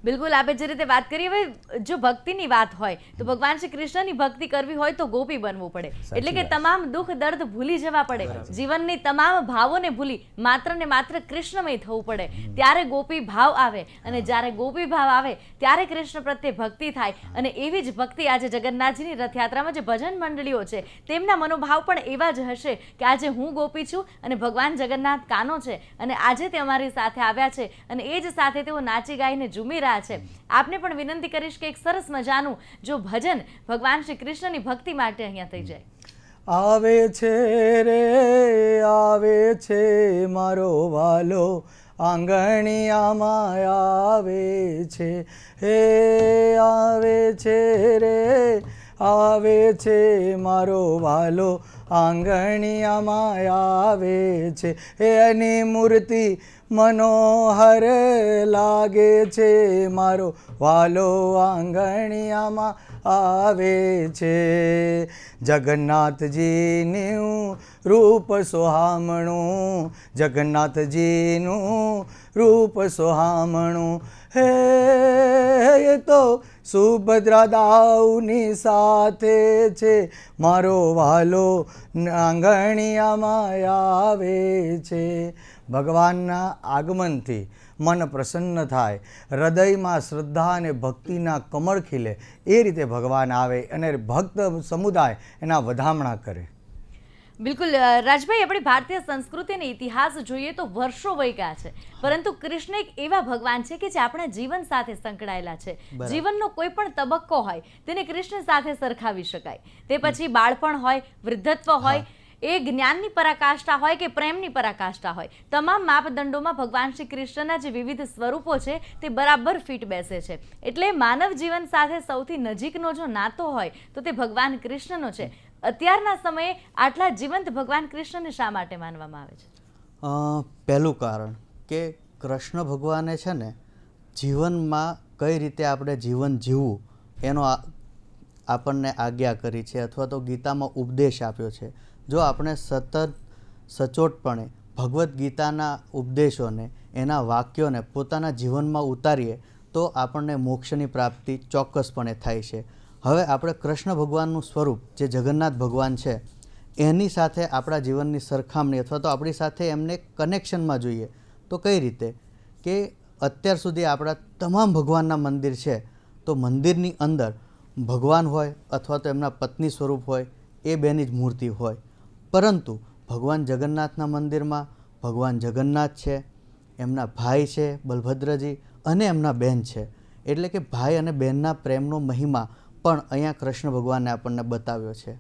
S7: બિલકુલ, આપણે જે રીતે વાત કરીએ, હવે જો ભક્તિની વાત હોય તો ભગવાન શ્રી કૃષ્ણની ભક્તિ કરવી હોય તો ગોપી બનવું પડે. એટલે કે તમામ દુઃખ દર્દ ભૂલી જવા પડે, જીવનની તમામ ભાવોને ભૂલી માત્ર ને માત્ર કૃષ્ણમય થવું પડે. ત્યારે ગોપી ભાવ આવે અને જ્યારે ગોપી ભાવ આવે ત્યારે કૃષ્ણ પ્રત્યે ભક્તિ થાય. અને એવી જ ભક્તિ આજે જગન્નાથજીની રથયાત્રામાં જે ભજન મંડળીઓ છે તેમના મનોભાવ પણ એવા જ હશે કે આજે હું ગોપી છું અને ભગવાન જગન્નાથ કાનો છે અને આજે તે અમારી સાથે આવ્યા છે અને એ જ સાથે તેઓ નાચી ગાઈને ઝૂમી છે. આપને પણ વિનંતી કરીશ કે એક સરસ મજાનું જો ભજન ભગવાન શ્રી કૃષ્ણની ભક્તિ માટે અહીંયા થઈ જાય.
S3: આવે છે રે આવે છે મારો વાલો, આંગણિયામાં આવે છે, હે આવે છે રે આવે છે મારો વાલો આંગણિયામાં આવે છે એની મૂર્તિ મનોહર લાગે છે મારો વાલો આંગણિયામાં આવે છે જગન્નાથજીનું રૂપ સોહામણું જગન્નાથજીનું રૂપ સોહામણું હે એ તો સુભદ્રા દાઉની સાથે છે મારો વાલો આંગણિયામાં આવે છે ભગવાનના આગમનથી મન પ્રસન્ન થાય, હૃદયમાં શ્રદ્ધા અને ભક્તિના કમળ ખીલે, એ રીતે ભગવાન આવે અને ભક્ત સમુદાય એના વધામણા કરે.
S7: બિલકુલ રાજભાઈ, આપણી ભારતીય સંસ્કૃતિ અને ઇતિહાસ જોઈએ તો વર્ષો વહી ગયા છે, પરંતુ કૃષ્ણ એક એવા ભગવાન છે કે જે આપણા જીવન સાથે સંકળાયેલા છે. જીવનનો કોઈ પણ તબક્કો હોય તેને કૃષ્ણ સાથે સરખાવી શકાય. તે પછી બાળપણ હોય, વૃદ્ધત્વ હોય, એ જ્ઞાનની પરાકાષ્ઠા હોય કે પ્રેમની પરાકાષ્ઠા હોય, તમામ માપદંડોમાં ભગવાન શ્રી કૃષ્ણના જે વિવિધ સ્વરૂપો છે તે બરાબર ફિટ બેસે છે. એટલે માનવ જીવન સાથે સૌથી નજીકનો જો નાતો હોય તો તે ભગવાન કૃષ્ણનો છે. અત્યારના સમયે આટલા જીવંત ભગવાન કૃષ્ણને શા માટે માનવામાં આવે છે?
S1: પહેલું કારણ કે કૃષ્ણ ભગવાને છે ને જીવનમાં કઈ રીતે આપણે જીવન જીવવું એનો આપણને આજ્ઞા કરી છે, અથવા તો ગીતામાં ઉપદેશ આપ્યો છે. જો આપણે સતત સચોટપણે ભગવદ્ ગીતાના ઉપદેશોને, એના વાક્યોને પોતાના જીવનમાં ઉતારીએ તો આપણને મોક્ષની પ્રાપ્તિ ચોક્કસપણે થાય છે. હવે આપણે કૃષ્ણ ભગવાનનું સ્વરૂપ જે જગન્નાથ ભગવાન છે એની સાથે આપણા જીવનની સરખામણી અથવા તો આપણી સાથે એમને કનેક્શનમાં જોઈએ તો કઈ રીતે કે અત્યાર સુધી આપણા તમામ ભગવાનના મંદિર છે તો મંદિરની અંદર ભગવાન હોય અથવા તો એમના પત્ની સ્વરૂપ હોય, એ બેની જ મૂર્તિ હોય. પરંતુ ભગવાન જગન્નાથના મંદિરમાં ભગવાન જગન્નાથ છે, એમના ભાઈ છે બલભદ્રજી અને એમના બહેન છે. એટલે કે ભાઈ અને બહેનના પ્રેમનો મહિમા પણ અહીંયા કૃષ્ણ ભગવાને આપણને બતાવ્યો છે.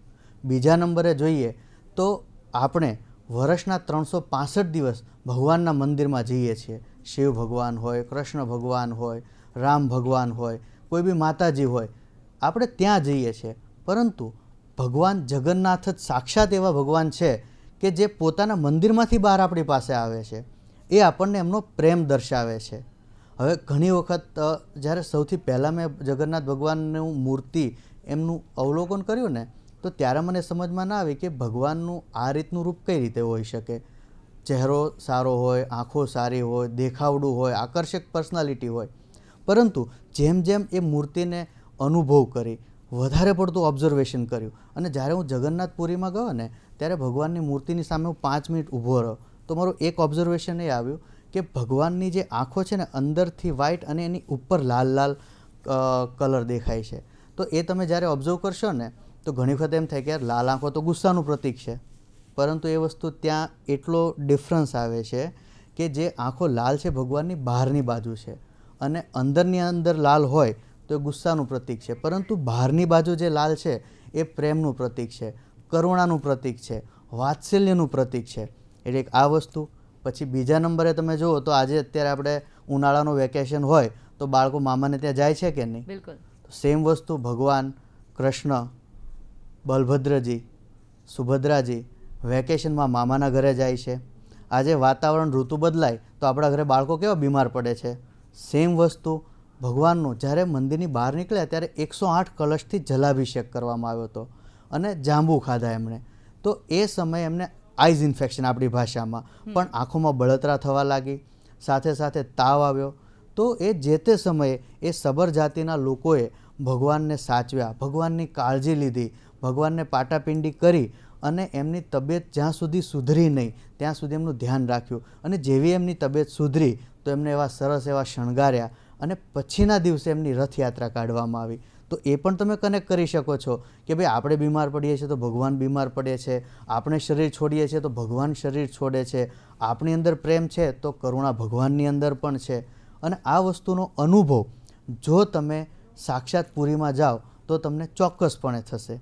S1: બીજા નંબરે જોઈએ તો આપણે વર્ષના 365 દિવસ ભગવાનના મંદિરમાં જઈએ છીએ. શિવ ભગવાન હોય, કૃષ્ણ ભગવાન હોય, રામ ભગવાન હોય, કોઈ બી માતાજી હોય, આપણે ત્યાં જઈએ છીએ. પરંતુ ભગવાન જગન્નાથ જ સાક્ષાત એવા ભગવાન છે કે જે પોતાના મંદિરમાંથી બહાર આપણી પાસે આવે છે. એ આપણને એમનો પ્રેમ દર્શાવે છે. હવે ઘણી વખત જ્યારે સૌથી પહેલાં મેં જગન્નાથ ભગવાનનું મૂર્તિ એમનું અવલોકન કર્યું ને તો ત્યારે મને સમજમાં ના આવી કે ભગવાનનું આ રીતનું રૂપ કઈ રીતે હોઈ શકે. ચહેરો સારો હોય, આંખો સારી હોય, દેખાવડું હોય, આકર્ષક પર્સનાલિટી હોય, પરંતુ જેમ જેમ એ મૂર્તિને અનુભવ કરી, વધારે પડતું ઓબ્ઝર્વેશન કર્યું અને જ્યારે હું જગન્નાથપુરીમાં ગયો ને ત્યારે ભગવાનની મૂર્તિની સામે હું 5 મિનિટ ઊભો રહ્યો તો મારું એક ઓબ્ઝર્વેશન એ આવ્યું કે ભગવાનની જે આંખો છે ને અંદરથી વ્હાઇટ અને એની ઉપર લાલ લાલ કલર દેખાય છે. તો એ તમે જ્યારે ઓબ્ઝર્વ કરશો ને તો ઘણી વખત એમ થાય કે યાર લાલ આંખો તો ગુસ્સાનું પ્રતીક છે, પરંતુ એ વસ્તુ ત્યાં એટલો ડિફરન્સ આવે છે કે જે આંખો લાલ છે ભગવાનની બહારની બાજુ છે અને અંદરની અંદર લાલ હોય તો એ ગુસ્સાનું પ્રતીક છે, પરંતુ બહારની બાજુ જે લાલ છે એ પ્રેમનું પ્રતીક છે, કરુણાનું પ્રતીક છે, વાત્સલ્યનું પ્રતીક છે. એટલે આ વસ્તુ. પછી બીજા નંબરે તમે જુઓ તો આજે અત્યારે આપણે ઉનાળાનું વેકેશન હોય તો બાળકો મામાને ત્યાં જાય છે કે નહીં?
S7: બિલકુલ.
S1: સેમ વસ્તુ ભગવાન કૃષ્ણ, બલભદ્રજી, સુભદ્રાજી વેકેશનમાં મામાના ઘરે જાય છે. આજે વાતાવરણ ઋતુ બદલાય તો આપણા ઘરે બાળકો કેવા બીમાર પડે છે. સેમ વસ્તુ ભગવાનનું જ્યારે મંદિરની બહાર નીકળ્યા ત્યારે 108 કલશથી જલાભિષેક કરવામાં આવ્યો હતો અને જાંબુ ખાધા એમણે. તો એ સમયે એમને આઈઝ ઇન્ફેક્શન, આપણી ભાષામાં પણ આંખોમાં બળતરા થવા લાગી, સાથે સાથે તાવ આવ્યો. તો એ જે તે સમયે એ સબર જાતિના લોકોએ ભગવાનને સાચવ્યા, ભગવાનની કાળજી લીધી, ભગવાનને પાટાપિંડી કરી અને એમની તબિયત જ્યાં સુધી સુધરી નહીં ત્યાં સુધી એમનું ધ્યાન રાખ્યું. અને જેવી એમની તબિયત સુધરી તો એમને એવા સરસ એવા શણગાર્યા અને પછીના દિવસે એમની રથયાત્રા કાઢવામાં આવી. તો એ પણ તમે કનેક્ટ કરી શકો છો કે ભાઈ આપણે બીમાર પડીએ છીએ તો ભગવાન બીમાર પડે છે, આપણે શરીર છોડીએ છીએ તો ભગવાન શરીર છોડે છે, આપણી અંદર પ્રેમ છે તો કરુણા ભગવાનની અંદર પણ છે. અને આ વસ્તુનો અનુભવ જો તમે સાક્ષાત પુરીમાં જાઓ તો તમને ચોક્કસપણે થશે.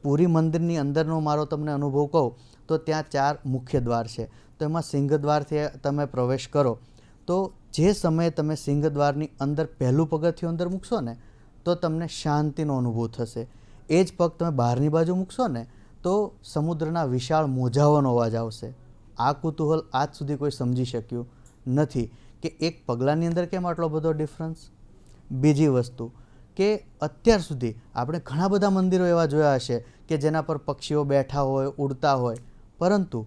S1: પુરી મંદિરની અંદરનો મારો તમને અનુભવ કહું તો ત્યાં 4 મુખ્ય દ્વાર છે. તો એમાં સિંહદ્વારથી તમે પ્રવેશ કરો તો જે સમયે તમે સિંહદ્વારની અંદર પહેલું પગથિયું અંદર મૂકશો ને તો તમને શાંતિનો અનુભવ થશે. એ જ પગ તમે બહારની બાજુ મૂકશો ને તો સમુદ્રના વિશાળ મોજાઓનો અવાજ આવશે. આ કુતૂહલ આજ સુધી કોઈ સમજી શક્યું નથી કે એક પગલાંની અંદર કેમ આટલો બધો ડિફરન્સ. બીજી વસ્તુ કે અત્યાર સુધી આપણે ઘણા બધા મંદિરો એવા જોયા હશે કે જેના પર પક્ષીઓ બેઠા હોય, ઉડતા હોય, પરંતુ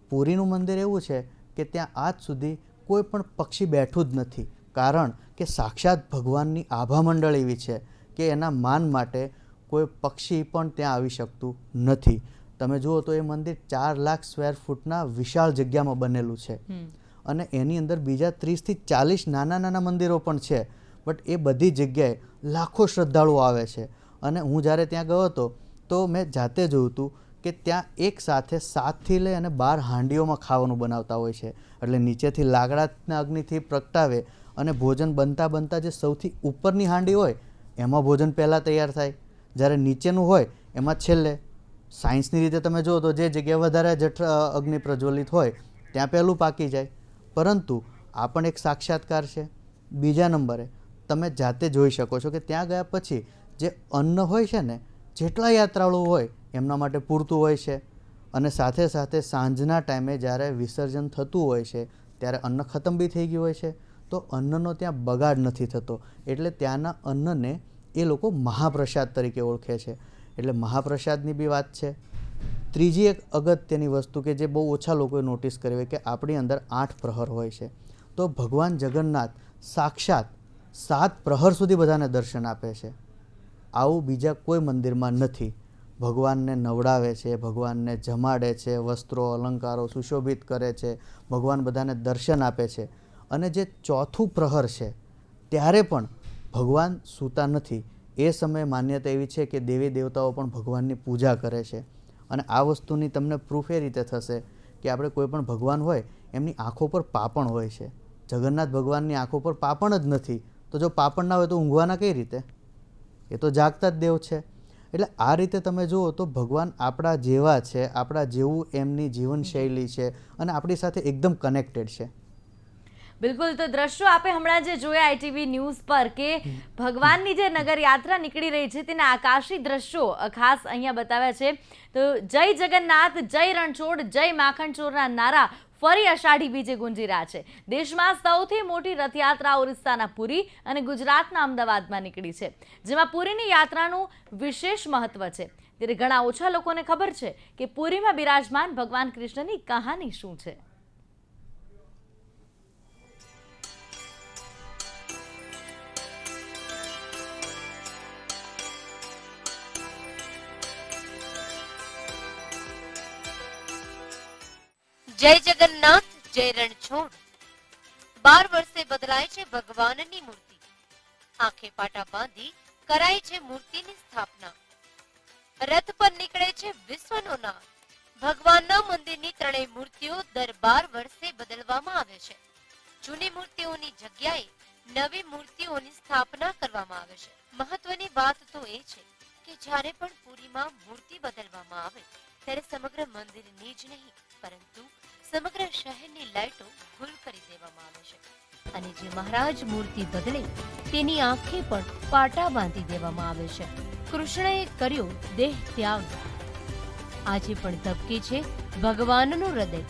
S1: પુરીનું મંદિર એવું છે કે ત્યાં આજ સુધી કોઈ પણ પક્ષી બેઠું જ નથી. કારણ કે સાક્ષાત ભગવાનની આભા મંડળ એવી છે કે એના માન માટે કોઈ પક્ષી પણ ત્યાં આવી શકતું નથી. તમે જુઓ તો એ મંદિર 4 લાખ સ્ક્વેર ફૂટના વિશાળ જગ્યામાં બનેલું છે અને એની અંદર બીજા 30 થી 40 નાના નાના મંદિરો પણ છે. બટ એ બધી જગ્યાએ લાખો શ્રદ્ધાળુઓ આવે છે. અને હું જ્યારે ત્યાં ગયો હતો તો મેં જાતે જોયું હતું કે ત્યાં એક સાથે 7 થી લઈ અને 12 હાંડીઓમાં ખાવાનું બનાવતા હોય છે. એટલે નીચેથી લાકડાના અગ્નિથી પ્રગટાવે અને ભોજન બનતા બનતા જે સૌથી ઉપરની હાંડી હોય એમાં ભોજન પહેલાં તૈયાર થાય, જ્યારે નીચેનું હોય એમાં છેલ્લે. સાયન્સની રીતે તમે જુઓ તો જે જગ્યાએ વધારે અગ્નિ પ્રજ્વલિત હોય ત્યાં પહેલું પાકી જાય. પરંતુ આ પણ એક સાક્ષાત્કાર છે. બીજા નંબરે તમે જાતે જોઈ શકો છો કે ત્યાં ગયા પછી જે અન્ન હોય છે ને, જેટલા યાત્રાળુઓ હોય એમના માટે પૂરતું હોય છે. અને સાથે સાથે સાંજના ટાઈમે જ્યારે વિસર્જન થતું હોય છે ત્યારે અન્ન ખતમ બી થઈ ગયું હોય છે, તો અન્નનો ત્યાં બગાડ નથી થતો. એટલે ત્યાંના અન્નને એ લોકો મહાપ્રસાદ તરીકે ઓળખે છે. એટલે મહાપ્રસાદની બી વાત છે. ત્રીજી એક અગત્યની વસ્તુ કે જે બહુ ઓછા લોકોએ નોટિસ કરી હોય કે આપણી અંદર 8 પ્રહર હોય છે. તો ભગવાન જગન્નાથ સાક્ષાત 7 પ્રહર સુધી બધાને દર્શન આપે છે. આવું બીજા કોઈ મંદિરમાં નથી. ભગવાનને નવડાવે છે, ભગવાનને જમાડે છે, વસ્ત્રો અલંકારો સુશોભિત કરે છે, ભગવાન બધાને દર્શન આપે છે. અને જે ચોથું પ્રહર છે ત્યારે પણ ભગવાન સૂતા નથી. એ સમયે માન્યતા એવી છે કે દેવી દેવતાઓ પણ ભગવાનની પૂજા કરે છે. અને આ વસ્તુની તમને પ્રૂફ એ રીતે થશે કે આપણે કોઈ પણ ભગવાન હોય એમની આંખો પર પાપણ હોય છે. જગન્નાથ ભગવાનની આંખો પર પાપણ જ નથી, તો જો પાપણ ના હોય તો ઊંઘવાના કઈ રીતે? એ તો જાગતા જ દેવ છે. એટલે આ રીતે તમે જુઓ તો ભગવાન આપણા જેવા છે, આપણા જેવું એમની જીવનશૈલી છે અને આપણી સાથે એકદમ કનેક્ટેડ છે.
S7: બિલકુલ. તો દ્રશ્યો આપે હમણાં જે જોયા ITV ન્યૂઝ પર કે ભગવાનની જે નગર યાત્રા નીકળી રહી છે તેના આકાશી દ્રશ્યો ખાસ અહીંયા બતાવ્યા છે. તો જય જગન્નાથ, જય રણછોડ, જય માખણચોરના નારા ફરી અષાઢી બીજે ગુંજી રહ્યા છે. દેશમાં સૌથી મોટી રથયાત્રા ઓરિસ્સાના પુરી અને ગુજરાતના અમદાવાદમાં નીકળી છે, જેમાં પુરીની યાત્રાનું વિશેષ મહત્વ છે. ત્યારે ઘણા ઓછા લોકોને ખબર છે કે પુરીમાં બિરાજમાન ભગવાન કૃષ્ણની કહાની શું છે.
S6: જય જગન્નાથ, જય રણછોડ. 12 વર્ષે બદલાય છે ભગવાનની મૂર્તિ. આંખે પાટા બાંધી કરાય છે મૂર્તિની સ્થાપના. રથ પર નીકળે છે વિશ્વનો નાથ. ભગવાનના મંદિરની 3 મૂર્તિઓ દર 12 વર્ષે બદલવામાં આવે છે. જૂની મૂર્તિઓની જગ્યાએ નવી મૂર્તિઓની સ્થાપના કરવામાં આવે છે. મહત્વની વાત તો એ છે કે જ્યારે પણ પુરીમાં મૂર્તિ બદલવામાં આવે ત્યારે સમગ્ર મંદિરની જ નહીં પરંતુ સમગ્ર શહેરની લાઈટો ગુલ કરી દેવામાં આવે છે. અને જે મહારાજ મૂર્તિ બદલે તેની આંખે પણ પાટા બાંધી દેવામાં આવે છે. કૃષ્ણએ કર્યો દેહ ત્યાગ. આજે પણ ધબકે છે ભગવાનનું હૃદય.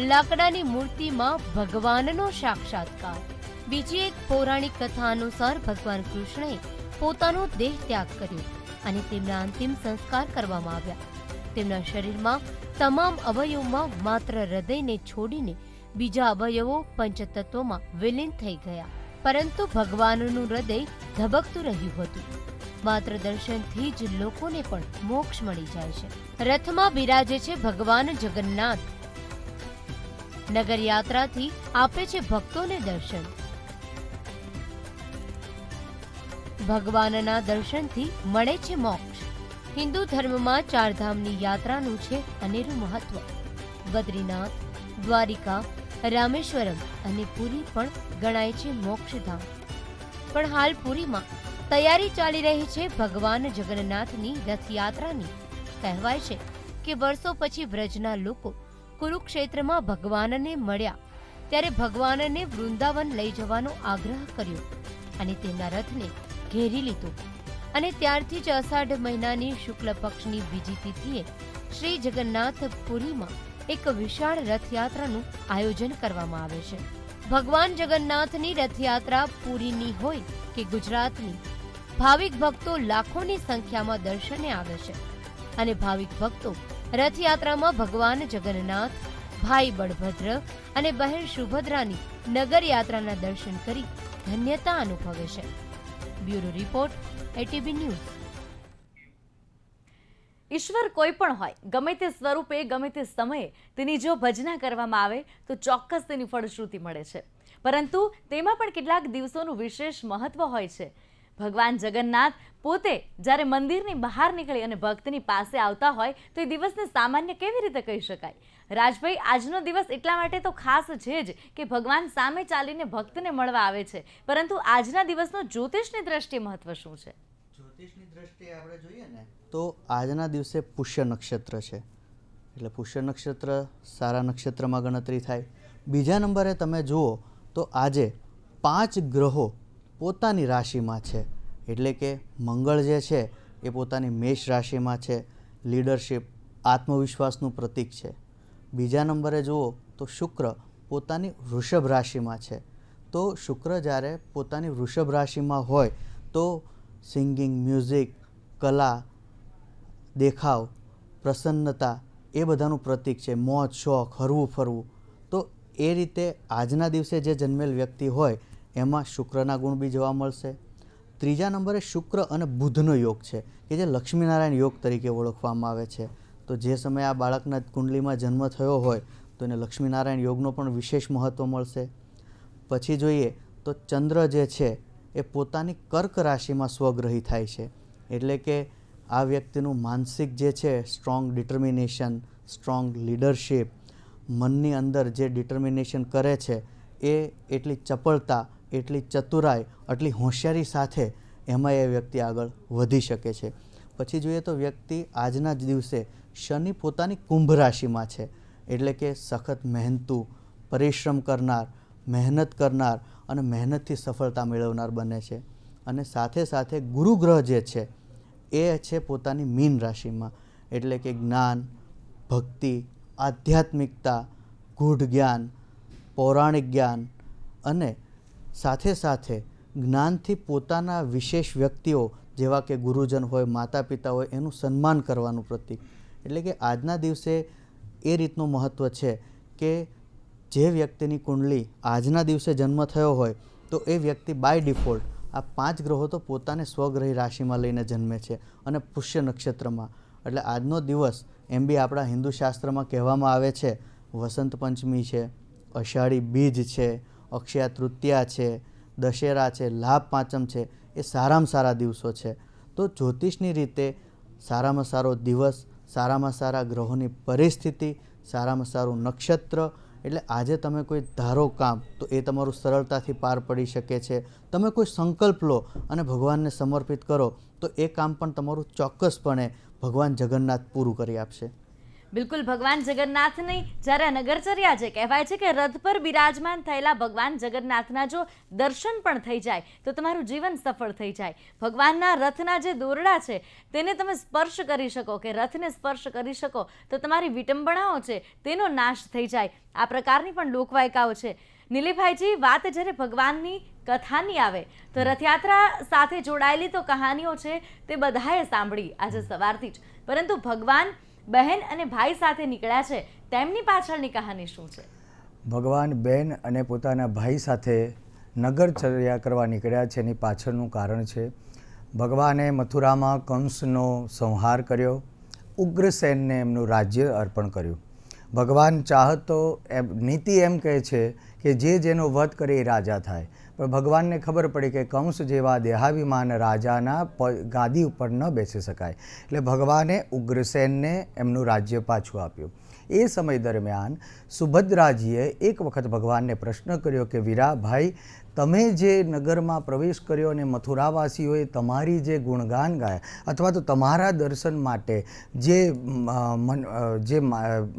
S6: લાકડાની મૂર્તિમાં ભગવાનનો સાક્ષાત્કાર. બીજી એક પૌરાણિક કથા અનુસાર ભગવાન કૃષ્ણએ પોતાનો દેહ ત્યાગ કર્યો અને તેમના અંતિમ સંસ્કાર કરવામાં આવ્યા. તેમના શરીરમાં તમામ અવયવોમાં માત્ર હૃદયને છોડીને બીજા અવયવો પંચતત્વોમાં વિલીન થઈ ગયા. પરંતુ ભગવાનનું હૃદય ધબકતું રહ્યું હતું. માત્ર દર્શનથી જ લોકોને પણ મોક્ષ મળી જાય છે. રથમાં બિરાજે છે ભગવાન જગન્નાથ. નગર યાત્રાથી આપે છે ભક્તોને દર્શન. ભગવાનના દર્શનથી મળે છે મોક્ષ. હિન્દુ ધર્મમાં 4 ધામની યાત્રાનું છે અનેરું મહત્વ. બદ્રીનાથ, દ્વારિકા, રામેશ્વરમ અને પુરી પણ ગણાય છે મોક્ષધામ. પણ હાલ પુરીમાં તૈયારી ચાલી રહી છે ભગવાન જગન્નાથની રથયાત્રાની. કહેવાય છે કે વર્ષો પછી વ્રજના લોકો કુરુક્ષેત્રમાં ભગવાનને મળ્યા ત્યારે ભગવાનને વૃંદાવન લઈ જવાનો આગ્રહ કર્યો અને તેમના રથને ઘેરી લીધો. અને ત્યારથી જ અષાઢ મહિનાની શુક્લ પક્ષની બીજી તિથિએ શ્રી જગન્નાથ પુરીમાં એક વિશાળ રથયાત્રાનું આયોજન કરવામાં આવે છે. ભગવાન જગન્નાથની રથયાત્રા પુરીની હોય કે ગુજરાતની, ભાવિક ભક્તો લાખોની સંખ્યામાં દર્શને આવે છે અને ભાવિક ભક્તો રથયાત્રામાં ભગવાન જગન્નાથ, ભાઈ બળભદ્ર અને બહેન સુભદ્રાની નગર યાત્રાના દર્શન કરી ધન્યતા અનુભવે છે. Bureau report, ATB news.
S7: ઈશ્વર કોઈ પણ હોય, ગમે તે સ્વરૂપે, ગમે તે સમયે તેની જો ભજના કરવામાં આવે તો ચોક્કસ તેની ફળશ્રુતિ મળે છે. પરંતુ તેમાં પણ કેટલાક દિવસોનું વિશેષ મહત્વ હોય છે. ભગવાન જગન્નાથ પોતે જ્યારે મંદિરની બહાર નીકળી અને ભક્તની પાસે આવતા હોય તો એ દિવસને સામાન્ય કેવી રીતે કહી શકાય? રાજભાઈ, આજનો દિવસ એટલા માટે તો ખાસ છે જ કે ભગવાન સામે ચાલીને ભક્તને મળવા આવે છે. પરંતુ આજના દિવસનો જ્યોતિષની દ્રષ્ટિએ મહત્વ શું છે?
S1: જ્યોતિષની દ્રષ્ટિએ આપણે જોઈએ ને તો આજના દિવસે પુષ્ય નક્ષત્ર છે, એટલે પુષ્ય નક્ષત્ર સારા નક્ષત્રમાં ગણતરી થાય. બીજા નંબરે તમે જુઓ તો આજે 5 ગ્રહો પોતાની રાશિમાં છે, એટલે કે મંગળ જે છે એ પોતાની મેષ રાશિમાં છે, લીડરશિપ, આત્મવિશ્વાસનું પ્રતીક છે. બીજા નંબરે જુઓ તો શુક્ર પોતાની વૃષભ રાશિમાં છે. તો શુક્ર જ્યારે પોતાની વૃષભ રાશિમાં હોય તો સિંગિંગ, મ્યુઝિક, કલા, દેખાવ, પ્રસન્નતા એ બધાનું પ્રતીક છે. મોજ શોખ, હરવું ફરવું. તો એ રીતે આજના દિવસે જે જન્મેલ વ્યક્તિ હોય એમાં શુક્રના ગુણ બી જોવા મળશે. ત્રીજા નંબરે શુક્ર અને બુધનો યોગ છે કે જે લક્ષ્મીનારાયણ યોગ તરીકે ઓળખવામાં આવે છે. તો જે સમયે આ બાળકના કુંડલીમાં જન્મ થયો હોય તો એને લક્ષ્મીનારાયણ યોગનો પણ વિશેષ મહત્ત્વ મળશે. પછી જોઈએ તો ચંદ્ર જે છે એ પોતાની કર્ક રાશિમાં સ્વગ્રહી થાય છે, એટલે કે આ વ્યક્તિનું માનસિક જે છે સ્ટ્રોંગ ડિટર્મિનેશન, સ્ટ્રોંગ લીડરશિપ, મનની અંદર જે ડિટર્મિનેશન કરે છે એ એટલી ચપળતા, એટલી ચતુરાઈ, એટલી હોશિયારી સાથે એમાં એ વ્યક્તિ આગળ વધી શકે છે. પછી જોઈએ તો વ્યક્તિ આજના જ દિવસે શનિ પોતાની કુંભ રાશિમાં છે, એટલે કે સખત મહેનતુ, પરિશ્રમ કરનાર, મહેનત કરનાર અને મહેનતથી સફળતા મેળવનાર બને છે. અને સાથે સાથે ગુરુ ગ્રહ જે છે એ છે પોતાની મીન રાશિમાં, એટલે કે જ્ઞાન, ભક્તિ, આધ્યાત્મિકતા, ગૂઢ જ્ઞાન, પૌરાણિક જ્ઞાન અને સાથે સાથે જ્ઞાનથી પોતાના વિશેષ વ્યક્તિઓ જેવા કે ગુરુજન હોય, માતા પિતા હોય એનું સન્માન કરવાનું પ્રતીક. એટલે કે આજના દિવસે એ રીતનું મહત્ત્વ છે કે જે વ્યક્તિની કુંડલી આજના દિવસે જન્મ થયો હોય તો એ વ્યક્તિ બાય ડિફોલ્ટ આ 5 ગ્રહો તો પોતાને સ્વગ્રહી રાશિમાં લઈને જન્મે છે અને પુષ્ય નક્ષત્રમાં. એટલે આજનો દિવસ એમ બી આપણા હિન્દુ શાસ્ત્રમાં કહેવામાં આવે છે વસંત પંચમી છે, અષાઢી બીજ છે, અક્ષય તૃતીયા છે, દશેરા છે, લાભ પાંચમ છે, એ સારામાં સારા દિવસો છે. તો જ્યોતિષની રીતે સારામાં સારો દિવસ, સારામાં સારા ગ્રહોની પરિસ્થિતિ, સારામાં સારું નક્ષત્ર, એટલે આજે તમે કોઈ ધારો કામ તો એ તમારું સરળતાથી પાર પડી શકે છે. તમે કોઈ સંકલ્પ લો અને ભગવાનને સમર્પિત કરો તો એ કામ પણ તમારું ચોક્કસપણે ભગવાન જગન્નાથ પૂરું કરી આપશે.
S7: બિલકુલ, ભગવાન જગન્નાથની જ્યારે નગરચર્યા છે, કહેવાય છે કે રથ પર બિરાજમાન થયેલા ભગવાન જગન્નાથના જો દર્શન પણ થઈ જાય તો તમારું જીવન સફળ થઈ જાય. ભગવાનના રથના જે દોરડા છે તેને તમે સ્પર્શ કરી શકો, કે રથને સ્પર્શ કરી શકો તો તમારી વિટંબણાઓ છે તેનો નાશ થઈ જાય. આ પ્રકારની પણ લોકવાયકાઓ છે. નિલેભાઈજી, વાત જ્યારે ભગવાનની કથાની આવે તો રથયાત્રા સાથે જોડાયેલી તો કહાનીઓ છે તે બધાએ સાંભળી આજે સવારથી જ, પરંતુ ભગવાન બહેન અને ભાઈ સાથે નીકળ્યા છે તેમની પાછળની કહાની શું છે?
S3: ભગવાન બહેન અને પોતાના ભાઈ સાથે નગરચર્યા કરવા નીકળ્યા છે એની પાછળનું કારણ છે ભગવાને મથુરામાં કંસનો સંહાર કર્યો, ઉગ્રસેનને એમનું રાજ્ય અર્પણ કર્યું. ભગવાન ચાહત તો નીતિ એમ કહે છે કે જે જેનો વધ કરે એ રાજા થાય, પણ ભગવાનને ખબર પડી કે કંસ જેવા દેહાભિમાન રાજાના ગાદી ઉપર ન બેસી શકાય, એટલે ભગવાને ઉગ્રસેનને એમનું રાજ્ય પાછું આપ્યું. એ સમય દરમિયાન સુભદ્રાજીએ એક વખત ભગવાનને પ્રશ્ન કર્યો કે વીરા ભાઈ, તમે જે નગરમાં પ્રવેશ કર્યો અને મથુરાવાસીઓએ તમારી જે ગુણગાન ગાયા અથવા તો તમારા દર્શન માટે જે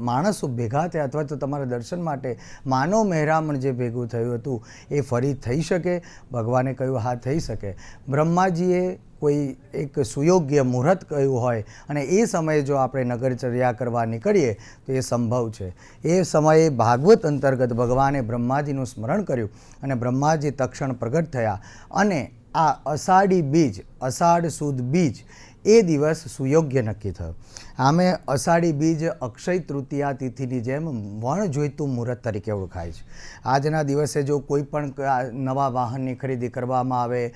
S3: માણસો ભેગા થયા અથવા તો તમારા દર્શન માટે માનવ મહેરામણ જે ભેગું થયું હતું એ ફરી થઈ શકે? ભગવાને કહ્યું હા, થઈ શકે. બ્રહ્માજીએ કોઈ એક સુયોગ્ય મુહૂર્ત કહ્યું હોય અને એ સમયે જો આપણે નગરચર્યા કરવા નીકળીએ તો એ સંભવ છે. એ સમયે ભાગવત અંતર્ગત ભગવાને બ્રહ્માજીનું સ્મરણ કર્યું અને બ્રહ્માજી તક્ષણ પ્રગટ થયા અને આ અષાઢી બીજ, અષાઢ સુદ બીજ એ દિવસ સુયોગ્ય નક્કી થયો. આમે અષાઢી બીજ અક્ષય તૃતીયા તિથિની જેમ વણ જોઈતું મુહૂર્ત તરીકે ઓળખાય છે. આજના દિવસે જો કોઈ પણ નવા વાહનની ખરીદી કરવામાં આવે,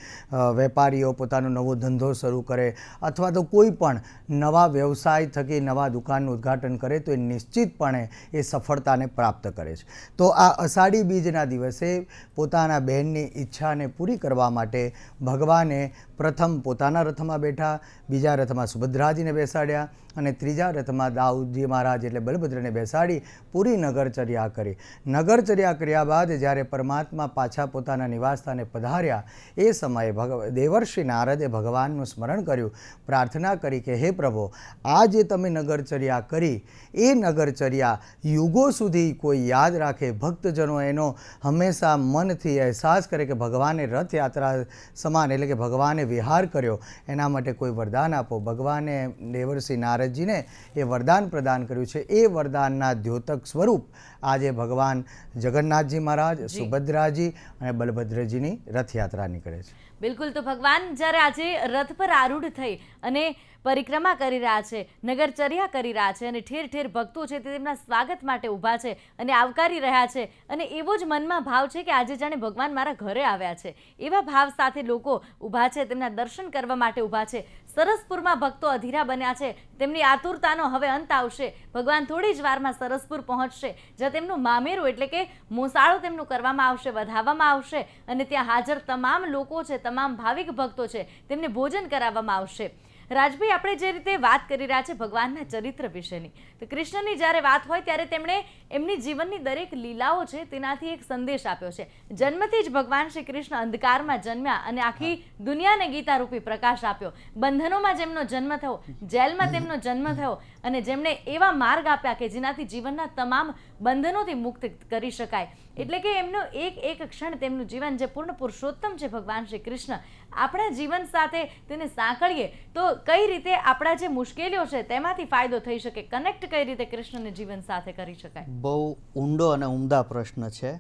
S3: વેપારીઓ પોતાનો નવો ધંધો શરૂ કરે અથવા તો કોઈ પણ નવા વ્યવસાય થકી નવા દુકાનનું ઉદ્ઘાટન કરે તો એ નિશ્ચિતપણે એ સફળતાને પ્રાપ્ત કરે છે. તો આ અષાઢી બીજના દિવસે પોતાના બહેનની ઈચ્છાને પૂરી કરવા માટે ભગવાને પ્રથમ પોતાના રથમાં બેઠા, બીજા રથમાં સુભદ્રાજીને બેસાડ્યા અને ત્રીજા રથમાં દાઉદજી મહારાજ એટલે બલભદ્રને બેસાડી પૂરી નગરચર્યા કરી. નગરચર્યા કર્યા બાદ જ્યારે પરમાત્મા પાછા પોતાના નિવાસસ્થાને પધાર્યા એ સમયે દેવર્ષિ નારદે ભગવાનનું સ્મરણ કર્યું, પ્રાર્થના કરી કે હે પ્રભુ, આ જે તમે નગરચર્યા કરી એ નગરચર્યા યુગો સુધી કોઈ યાદ રાખે, ભક્તજનો એનો હંમેશા મનથી અહેસાસ કરે કે ભગવાને રથયાત્રા સમાન એટલે કે ભગવાને વિહાર કર્યો, એના માટે કોઈ વરદાન આપો. ભગવાને દેવર્ષિ નારદજીને એ વરદાન પ્રદાન કર્યું છે. એ વરદાનના દ્યોતક સ્વરૂપ આજે ભગવાન જગન્નાથજી મહારાજ, સુભદ્રાજી અને બલભદ્રજીની રથયાત્રા નીકળે છે.
S7: બિલકુલ. તો ભગવાન જ્યારે આજે રથ પર આરૂઢ થઈ અને પરિક્રમા કરી રહ્યા છે, નગરચર્યા કરી રહ્યા છે અને ઠેર ઠેર ભક્તો છે તે તેમના સ્વાગત માટે ઊભા છે અને આવકારી રહ્યા છે અને એવો જ મનમાં ભાવ છે કે આજે જાણે ભગવાન મારા ઘરે આવ્યા છે, એવા ભાવ સાથે લોકો ઊભા છે, તેમના દર્શન કરવા માટે ઊભા છે. સરસપુરમાં ભક્તો અધીરા બન્યા છે, તેમની આતુરતાનો હવે અંત આવશે. ભગવાન થોડી જ વારમાં સરસપુર પહોંચશે, જ્યાં તેમનું મામેરું એટલે કે મોસાળો તેમનું કરવામાં આવશે, વધાવવામાં આવશે અને ત્યાં હાજર તમામ લોકો છે, તમામ ભાવિક ભક્તો છે, તેમને ભોજન કરાવવામાં આવશે. રાજભાઈ, આપણે જે રીતે વાત કરી રહ્યા છે ભગવાનના ચરિત્ર વિશેની, તો કૃષ્ણની જ્યારે વાત હોય ત્યારે તેમણે એમની જીવનની દરેક લીલાઓ છે તેનાથી એક સંદેશ આપ્યો છે. જન્મથી જ ભગવાન શ્રી કૃષ્ણ અંધકારમાં જન્મ્યા અને આખી દુનિયાને ગીતારૂપી પ્રકાશ આપ્યો. બંધનોમાં જેમનો જન્મ થયો, જેલમાં તેમનો જન્મ થયો અને જેમણે એવા માર્ગ આપ્યા કે જેનાથી જીવનના તમામ બંધનોથી મુક્ત કરી શકાય. એટલે કે એમનો એક એક ક્ષણ, તેમનું જીવન જે પૂર્ણ પુરુષોત્તમ છે ભગવાન શ્રી કૃષ્ણ, આપણા જીવન સાથે તેને સાંકળીએ તો કઈ રીતે આપણા જે મુશ્કેલીઓ છે તેમાંથી ફાયદો થઈ શકે, કનેક્ટ કઈ રીતે કૃષ્ણને જીવન સાથે કરી શકાય?
S1: બહુ ઊંડો અને ઉમદા પ્રશ્ન છે.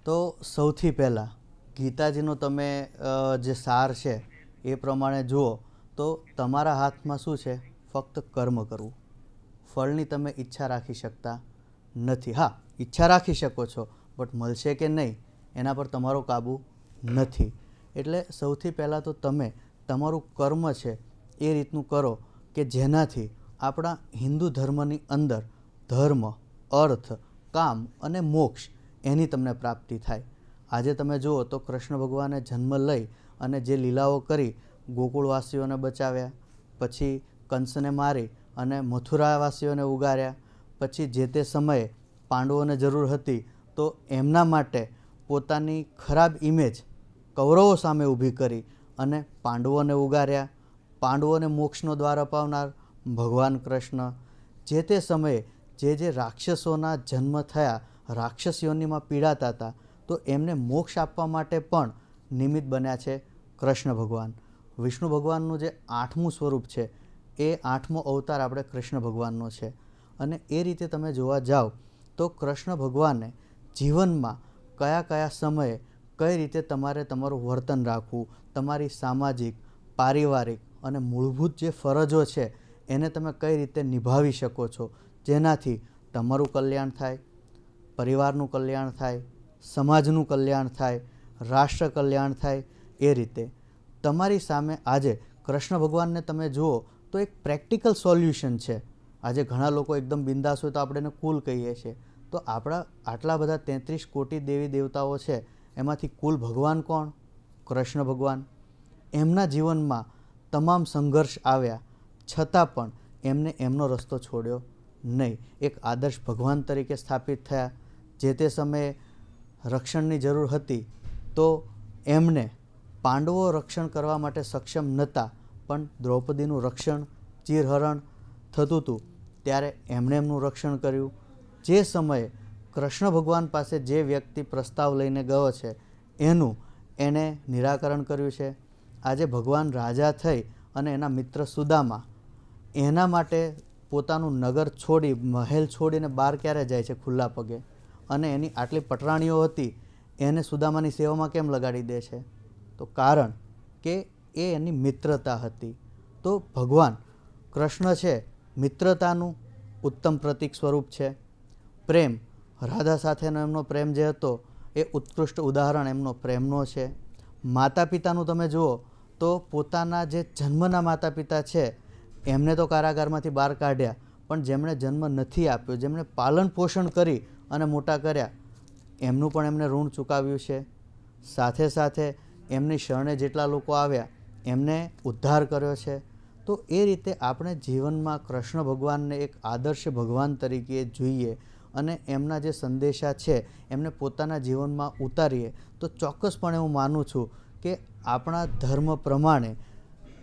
S1: તો સૌથી પહેલાં ગીતાજીનો તમે જે સાર છે એ પ્રમાણે જુઓ તો તમારા હાથમાં શું છે? ફક્ત કર્મ કરવું. ફળની તમે ઈચ્છા રાખી શકતા નથી. હા, ઈચ્છા રાખી શકો છો, બટ મળશે કે નહીં એના પર તમારો કાબુ નથી. એટલે સૌથી પહેલાં તો તમે તમારું કર્મ છે એ રીતનું કરો કે જેનાથી આપણા હિન્દુ ધર્મની અંદર ધર્મ, અર્થ, કામ અને મોક્ષ એની તમને પ્રાપ્તિ થાય. આજે તમે જુઓ તો કૃષ્ણ ભગવાને જન્મ લઈ અને જે લીલાઓ કરી, ગોકુળવાસીઓને બચાવ્યા, પછી કંસને મારી અને મથુરાવાસીઓને ઉગાર્યા, પછી જે તે સમયે પાંડવોને જરૂર હતી તો એમના માટે પોતાની ખરાબ ઇમેજ કૌરવો સામે ઊભી કરી અને પાંડવોને ઉગાર્યા. પાંડવોને મોક્ષનો દ્વાર અપાવનાર ભગવાન કૃષ્ણ જે તે સમયે જે રાક્ષસોના જન્મ થયા, રાક્ષસ યોનિમાં પીડાતા હતા, તો એમને મોક્ષ આપવા માટે પણ નિમિત્ત બન્યા છે કૃષ્ણ ભગવાન. વિષ્ણુ ભગવાનનું જે 8મું સ્વરૂપ છે એ 8મો અવતાર આપણે કૃષ્ણ ભગવાનનો છે. અને એ રીતે તમે જોવા જાઓ તો કૃષ્ણ ભગવાને જીવનમાં કયા કયા સમયે કઈ રીતે તમારે તમારું વર્તન રાખવું, તમારી સામાજિક, પારિવારિક અને મૂળભૂત જે ફરજો છે એને તમે કઈ રીતે નિભાવી શકો છો, જેનાથી તમારું કલ્યાણ થાય, પરિવારનું કલ્યાણ થાય, સમાજનું કલ્યાણ થાય, રાષ્ટ્ર કલ્યાણ થાય. એ રીતે તમારી સામે આજે કૃષ્ણ ભગવાનને તમે જુઓ તો એક પ્રેક્ટિકલ સોલ્યુશન છે. આજે ઘણા લોકો એકદમ બિંદાસ હોય તો આપણે એને કુલ કહીએ છીએ. તો આપણા આટલા બધા 33 કોટી દેવી દેવતાઓ છે, એમાંથી કુલ ભગવાન કોણ? કૃષ્ણ ભગવાન. એમના જીવનમાં તમામ સંઘર્ષ આવ્યા છતાં પણ એમને એમનો રસ્તો છોડ્યો નહીં. એક આદર્શ ભગવાન તરીકે સ્થાપિત થયા. જે તે સમયે રક્ષણની જરૂર હતી તો એમને પાંડવો રક્ષણ કરવા માટે સક્ષમ નહોતા, પણ દ્રૌપદીનું રક્ષણ, ચીરહરણ થતું હતું ત્યારે એમણે એમનું રક્ષણ કર્યું. જે સમયે કૃષ્ણ ભગવાન પાસે જે વ્યક્તિ પ્રસ્તાવ લઈને ગયો છે એનું એણે નિરાકરણ કર્યું છે. આજે ભગવાન રાજા થઈ અને એના મિત્ર સુદામા એના માટે પોતાનું નગર છોડી, મહેલ છોડીને બહાર ક્યારે જાય છે? ખુલ્લા પગે. અને એની આટલી પટરાણીઓ હતી એને સુદામાની સેવામાં કેમ લગાડી દે છે? તો કારણ કે એ એની મિત્રતા હતી. તો ભગવાન કૃષ્ણ છે મિત્રતાનું ઉત્તમ પ્રતીક સ્વરૂપ છે. પ્રેમ, રાધા સાથેનો એમનો પ્રેમ જે હતો એ ઉત્કૃષ્ટ ઉદાહરણ એમનો પ્રેમનો છે. માતા પિતાનું તમે જુઓ તો પોતાના જે જન્મના માતા પિતા છે એમને તો કારાગારમાંથી બહાર કાઢ્યા, પણ જેમણે જન્મ નથી આપ્યો, જેમણે પાલન પોષણ કરી અને મોટા કર્યા, એમનું પણ એમને ઋણ ચૂકવ્યું છે. સાથે સાથે એમની શરણે જેટલા લોકો આવ્યા એમને ઉદ્ધાર કર્યો છે. તો એ રીતે આપણે જીવનમાં કૃષ્ણ ભગવાનને એક આદર્શ ભગવાન તરીકે જોઈએ અને એમના જે સંદેશા છે એમને પોતાના જીવનમાં ઉતારીએ તો ચોક્કસપણે હું માનું છું કે આપણા ધર્મ પ્રમાણે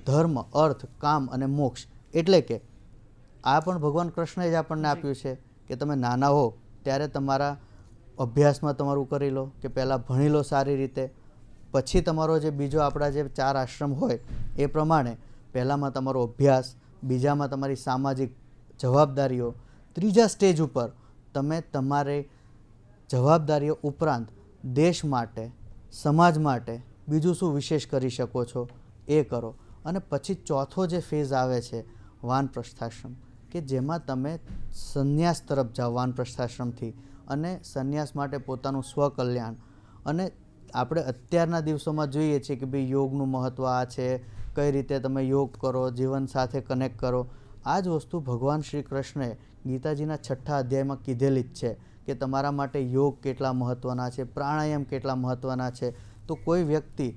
S1: ધર્મ, અર્થ, કામ અને મોક્ષ, એટલે કે આ પણ ભગવાન કૃષ્ણએ જ આપણને આપ્યું છે કે તમે નાના હો ત્યારે તમારા અભ્યાસમાં તમારું કરી લો, કે પહેલાં ભણી લો સારી રીતે, પછી તમારો જે બીજો આપણા જે 4 આશ્રમ હોય એ પ્રમાણે પહેલાંમાં તમારો અભ્યાસ, બીજામાં તમારી સામાજિક જવાબદારીઓ, ત્રીજા સ્ટેજ ઉપર તમે તમારે જવાબદારીઓ ઉપરાંત દેશ માટે, સમાજ માટે બીજું શું વિશેષ કરી શકો છો એ કરો. અને પછી ચોથો જે ફેઝ આવે છે વાનપ્રસ્થાશ્રમ, કે જેમાં તમે સંન્યાસ તરફ જાઓ વાનપ્રસ્થાશ્રમથી, અને સંન્યાસ માટે પોતાનું સ્વકલ્યાણ. અને આપણે અત્યારના દિવસોમાં જોઈએ છીએ કે ભાઈ યોગનું મહત્ત્વ આ છે, કઈ રીતે તમે યોગ કરો, જીવન સાથે કનેક્ટ કરો. આ જ વસ્તુ ભગવાન શ્રી કૃષ્ણએ ગીતાજીના 6થા અધ્યાયમાં કીધેલી જ છે કે તમારા માટે યોગ કેટલા મહત્ત્વના છે, પ્રાણાયામ કેટલા મહત્ત્વના છે. તો કોઈ વ્યક્તિ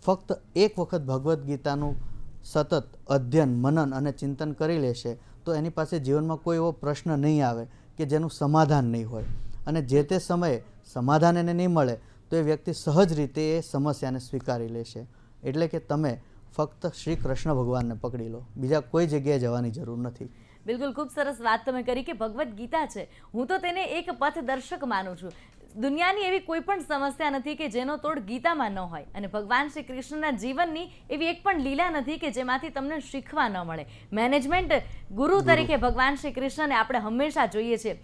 S1: ફક્ત એક વખત ભગવદ્ ગીતાનું સતત અધ્યયન, મનન અને ચિંતન કરી લેશે તો એની પાસે જીવનમાં કોઈ એવો પ્રશ્ન નહીં આવે કે જેનું સમાધાન નહીં હોય. અને જે તે સમયે સમાધાન એને નહીં મળે તો એ વ્યક્તિ સહજ રીતે એ સમસ્યાને સ્વીકારી લેશે. એટલે કે તમે ફક્ત શ્રી કૃષ્ણ ભગવાનને પકડી લો, બીજા કોઈ જગ્યાએ જવાની જરૂર નથી.
S7: બિલકુલ, ખૂબ સરસ વાત તમે કરી કે ભગવદ્ ગીતા છે, હું તો તેને એક પથદર્શક માનું છું. દુનિયાની એવી કોઈ પણ સમસ્યા નથી કે જેનો તોડ ગીતામાં ન હોય, અને ભગવાન શ્રી કૃષ્ણના જીવનની એવી એક પણ લીલા નથી કે જેમાંથી તમને શીખવા ન મળે. મેનેજમેન્ટ ગુરુ તરીકે ભગવાન શ્રી કૃષ્ણને આપણે હંમેશા જોઈએ છીએ.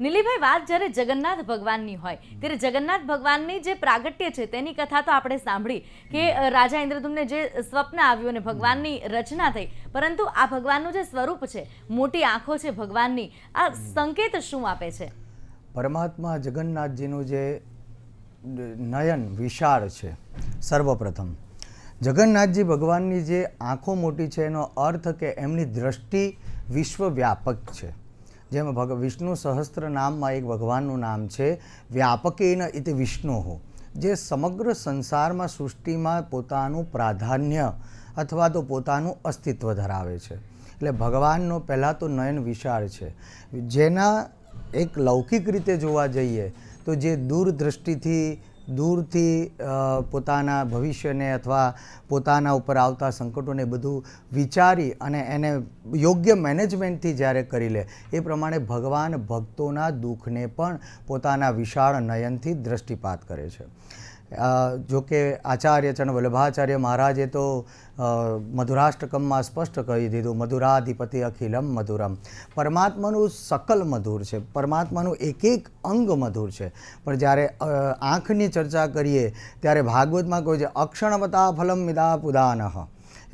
S7: નીલીભાઈ, વાત જ્યારે જગન્નાથ ભગવાનની હોય ત્યારે જગન્નાથ ભગવાનની જે પ્રાગટ્ય છે તેની કથા તો આપણે સાંભળી કે રાજા ઇન્દ્રદ્યુમ્નને જે સ્વપ્ન આવ્યું અને ભગવાનની રચના થઈ, પરંતુ આ ભગવાનનું જે સ્વરૂપ છે, મોટી આંખો છે ભગવાનની, આ સંકેત શું આપે છે?
S3: પરમાત્મા જગન્નાથજીનું જે નયન વિશાળ છે. સર્વપ્રથમ જગન્નાથજી ભગવાનની જે આંખો મોટી છે એનો અર્થ કે એમની દ્રષ્ટિ વિશ્વવ્યાપક છે. જેમ વિષ્ણુ સહસ્ત્ર નામમાં એક ભગવાનનું નામ છે વ્યાપકેન ઇતિ વિષ્ણુ, જે સમગ્ર સંસારમાં, સૃષ્ટિમાં પોતાનું પ્રાધાન્ય અથવા તો પોતાનું અસ્તિત્વ ધરાવે છે. એટલે ભગવાનનો પહેલાં તો નયન વિશાળ છે, જેના એક લૌકિક રીતે જોવા જઈએ તો જે દૂરથી પોતાના ભવિષ્યને અથવા પોતાના ઉપર આવતા સંકટોને બધું વિચારી અને એને યોગ્ય મેનેજમેન્ટથી જ્યારે કરી લે, એ પ્રમાણે ભગવાન ભક્તોના દુઃખને પણ પોતાના વિશાળ નયનથી દ્રષ્ટિપાત કરે છે. જો કે આચાર્ય ચરણ વલ્લભાચાર્ય મહારાજે તો મધુરાષ્ટકમમાં સ્પષ્ટ કહી દીધું, મધુરાધિપતિ અખિલમ મધુરમ. પરમાત્માનું સકલ મધુર છે, પરમાત્માનું એક એક અંગ મધુર છે. પણ જ્યારે આંખની ચર્ચા કરીએ ત્યારે ભાગવતમાં કહ્યું છે અક્ષણવતા ફલમ મિદા પુદાનઃ.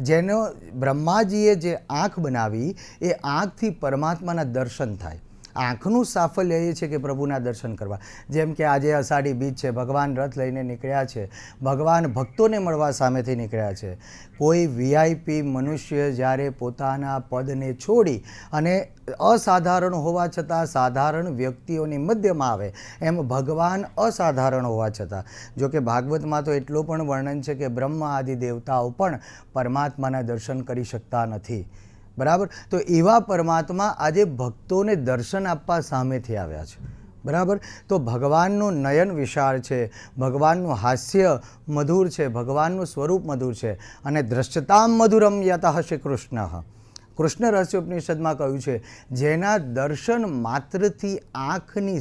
S3: જેનો બ્રહ્માજીએ જે આંખ બનાવી એ આંખથી પરમાત્માના દર્શન થાય. આંખનું સાફલ્ય એ છે કે પ્રભુના દર્શન કરવા. જેમ કે આજે અષાઢી બીજ છે, ભગવાન રથ લઈને નીકળ્યા છે, ભગવાન ભક્તોને મળવા સામેથી નીકળ્યા છે. કોઈ વીઆઈપી મનુષ્ય જ્યારે પોતાના પદને છોડી અને અસાધારણ હોવા છતાં સાધારણ વ્યક્તિઓની મધ્યમાં આવે, એમ ભગવાન અસાધારણ હોવા છતાં, જો કે ભાગવતમાં તો એટલું પણ વર્ણન છે કે બ્રહ્મ આદિ દેવતાઓ પણ પરમાત્માના દર્શન કરી શકતા નથી. બરાબર? તો એવા પરમાત્મા આજે ભક્તોને દર્શન આપવા સામેથી આવ્યા છે. બરાબર? તો ભગવાનનું નયન વિશાળ છે, ભગવાનનું હાસ્ય મધુર છે, ભગવાનનું સ્વરૂપ મધુર છે. અને દ્રશ્યતામ મધુરમ યતઃ શ્રી કૃષ્ણ. કૃષ્ણ રહસ્યોપનિષદમાં કહ્યું છે જેના દર્શન માત્રથી આંખને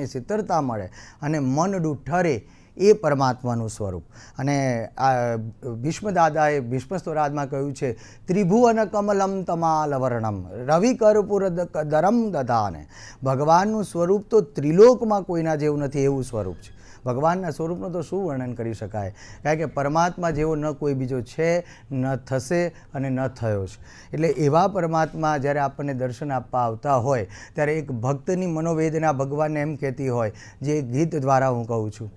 S3: શીતળતા મળે અને મન ઠરે, એ પરમાત્માનું સ્વરૂપ. અને આ ભીષ્મ દાદાએ ભીષ્મ સ્વરાજમાં કહ્યું છે, ત્રિભુવન કમલમ તમાલવર્ણમ રવિ કર્પૂર દરમ દધાને. ભગવાનનું સ્વરૂપ તો ત્રિલોકમાં કોઈના જેવું નથી એવું સ્વરૂપ છે. ભગવાનના સ્વરૂપનું તો શું વર્ણન કરી શકાય, કારણ કે પરમાત્મા જેવો ન કોઈ બીજો છે, ન થશે અને ન થયો છે. એટલે એવા પરમાત્મા જ્યારે આપણને દર્શન આપવા આવતા હોય ત્યારે એક ભક્તની મનોવેદના ભગવાનને એમ કહેતી હોય, જે ગીત દ્વારા હું કહું છું.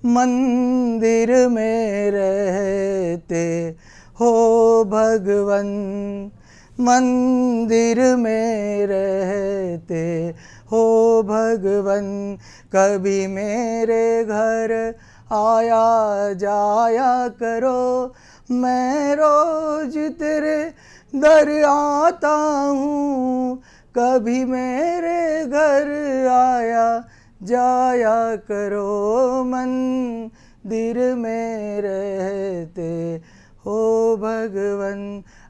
S3: મંદિર મેં રહેતે હો ભગવન, મંદિર મેં રહેતે हो भगवन, कभी मेरे घर आया जाया करो, मैं रोज तेरे दर आता हूँ, कभी मेरे घर आया जाया करो, मंदिर में रहते हो ભગવન.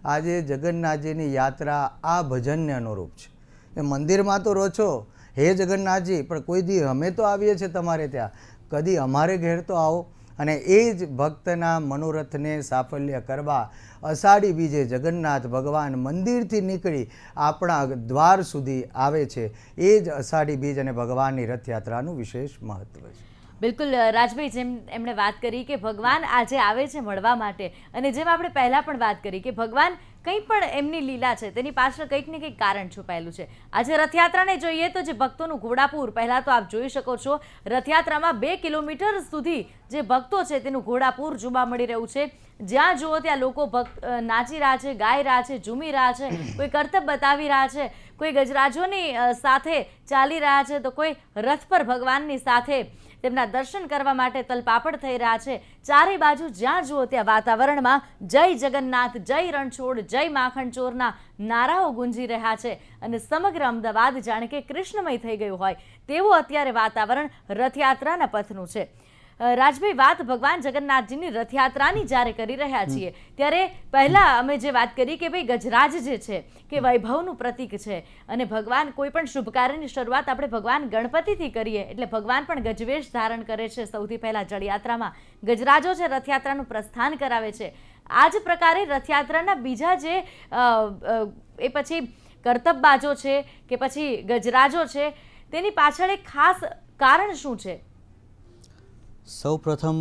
S3: આજે જગન્નાથજીની યાત્રા આ ભજનને અનુરૂપ છે. એ મંદિરમાં તો રહો છો હે જગન્નાથજી, પણ કોઈ દી અમે તો આવીએ છીએ તમારે ત્યાં, કદી અમારે ઘેર તો આવો. અને એ જ ભક્તના મનોરથને સાફલ્ય કરવા અષાઢી બીજે જગન્નાથ ભગવાન મંદિરથી નીકળી આપણા દ્વાર સુધી આવે છે. એ જ અષાઢી બીજ અને ભગવાનની રથયાત્રાનું વિશેષ મહત્વ છે.
S7: બિલકુલ રાજભાઈ, જેમ એમણે વાત કરી કે ભગવાન આજે આવે છે મળવા માટે, અને જેમ આપણે પહેલાં પણ વાત કરી કે ભગવાન કંઈ પણ એમની લીલા છે તેની પાછળ કંઈક ને કંઈક કારણ છુપાયેલું છે. આજે રથયાત્રાને જોઈએ તો જે ભક્તોનું ઘોડાપૂર, પહેલાં તો આપ જોઈ શકો છો રથયાત્રામાં 2 કિલોમીટર સુધી જે ભક્તો છે તેનું ઘોડાપૂર જોવા મળી રહ્યું છે. જ્યાં જુઓ ત્યાં લોકો નાચી રહ્યા છે, ગાઈ રહ્યા છે, ઝૂમી રહ્યા છે, કોઈ કરતબ બતાવી રહ્યા છે, કોઈ ગજરાજોની સાથે ચાલી રહ્યા છે, તો કોઈ રથ પર ભગવાનની સાથે તેમના દર્શન કરવા માટે તલપાપડ થઈ રહ્યા છે. ચારે બાજુ જ્યાં જુઓ ત્યાં વાતાવરણમાં જય જગન્નાથ, જય રણછોડ, જય માખણચોરના નારાઓ ગુંજી રહ્યા છે અને સમગ્ર અમદાવાદ જાણે કે કૃષ્ણમય થઈ ગયું હોય તેવું અત્યારે વાતાવરણ રથયાત્રાના પથનું છે. રાજભાઈ, વાત ભગવાન જગન્નાથજીની રથયાત્રાની જ્યારે કરી રહ્યા છીએ ત્યારે પહેલાં અમે જે વાત કરી કે ભાઈ ગજરાજ જે છે કે વૈભવનું પ્રતીક છે, અને ભગવાન કોઈ પણ શુભ કાર્યની શરૂઆત આપણે ભગવાન ગણપતિથી કરીએ એટલે ભગવાન પણ ગજવેશ ધારણ કરે છે. સૌથી પહેલાં જળયાત્રામાં ગજરાજો છે રથયાત્રાનું પ્રસ્થાન કરાવે છે. આ જ પ્રકારે રથયાત્રાના બીજા જે એ પછી કરતબબાજો છે કે પછી ગજરાજો છે તેની પાછળ એક ખાસ કારણ શું છે?
S1: સૌ પ્રથમ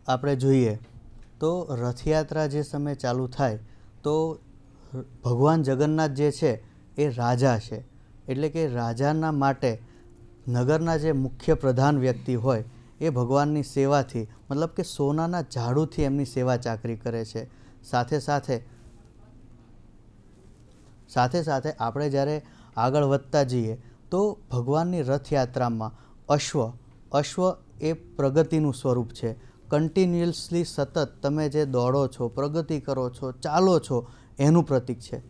S1: આપણે જોઈએ તો રથયાત્રા જે સમયે ચાલુ થાય તો ભગવાન જગન્નાથ જે છે એ રાજા છે, એટલે કે રાજાના માટે નગરના જે મુખ્ય પ્રધાન વ્યક્તિ હોય એ ભગવાનની સેવાથી, મતલબ કે સોનાના ઝાડુથી એમની સેવા ચાકરી કરે છે. સાથે સાથે આપણે જ્યારે આગળ વધતા જઈએ તો ભગવાનની રથયાત્રામાં અશ્વ એ પ્રગતિનું સ્વરૂપ છે. કન્ટિન્યુઅસલી સતત તમે જે દોડો છો, પ્રગતિ કરો છો, ચાલો છો એનું પ્રતીક છે.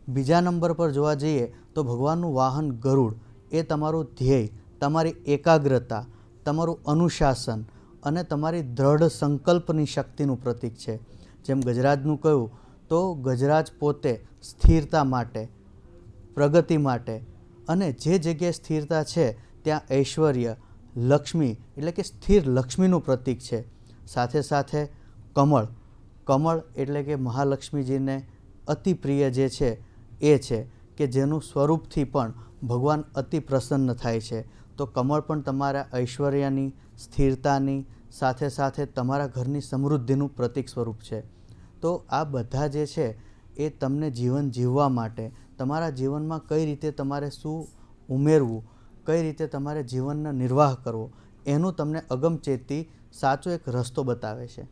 S1: બીજા નંબર પર જોવા જઈએ તો ભગવાનનું વાહન ગરુડ એ તમારું ધ્યેય, તમારી એકાગ્રતા, તમારું અનુશાસન અને તમારી દ્રઢ સંકલ્પની શક્તિનું પ્રતીક છે. જેમ ગજરાજનું કહ્યું તો ગજરાજ પોતે સ્થિરતા માટે, પ્રગતિ માટે, અને જે જગ્યાએ સ્થિરતા છે ત્યાં ઐશ્વર્ય, લક્ષ્મી એટલે કે સ્થિર લક્ષ્મીનું પ્રતીક છે. સાથે સાથે કમળ એટલે કે મહાલક્ષ્મીજીને અતિ પ્રિય જે છે એ છે કે જેનું સ્વરૂપથી પણ ભગવાન અતિ પ્રસન્ન થાય છે. તો કમળ પણ તમારા ઐશ્વર્યની, સ્થિરતાની, સાથે સાથે તમારા ઘરની સમૃદ્ધિનું પ્રતીક સ્વરૂપ છે. તો આ બધા જે છે એ તમને જીવન જીવવા માટે, તમારા જીવનમાં કઈ રીતે તમારે શું ઉમેરવું, કઈ રીતે તમારે જીવનનો નિર્વાહ કરવો એનું તમને અગમચેતી સાચો એક રસ્તો બતાવે છે.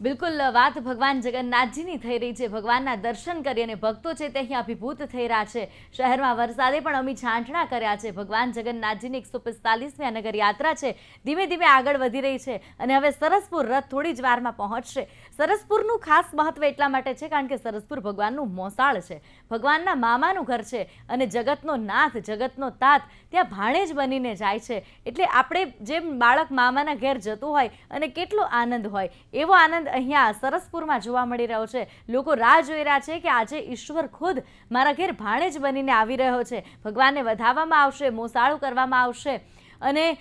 S7: બિલકુલ, વાત ભગવાન જગન્નાથજીની થઈ રહી છે. ભગવાનના દર્શન કરી અને ભક્તો છે તે અહીં અભિભૂત થઈ રહ્યા છે. શહેરમાં વરસાદે પણ અમી છાંટણા કર્યા છે. ભગવાન જગન્નાથજીની 145મી આ નગર યાત્રા છે ધીમે ધીમે આગળ વધી રહી છે અને હવે સરસપુર રથ થોડી જ વારમાં પહોંચશે. સરસપુરનું ખાસ મહત્વ એટલા માટે છે કારણ કે સરસપુર ભગવાનનું મોસાળ છે, ભગવાનના મામાનું ઘર છે અને જગતનો નાથ, જગતનો તાત ત્યાં ભાણેજ બનીને જાય છે. એટલે આપણે જેમ બાળક મામાના ઘેર જતું હોય અને કેટલો આનંદ હોય એવો આનંદ અહીંયા સરસપુરમાં જોવા મળી રહ્યો છે. લોકો રાહ જોઈ રહ્યા છે કે આજે ઈશ્વર ખુદ મારા ઘેર ભાણેજ બનીને આવી રહ્યો છે. ભગવાનને વધાવવામાં આવશે, મોસાળું કરવામાં આવશે અને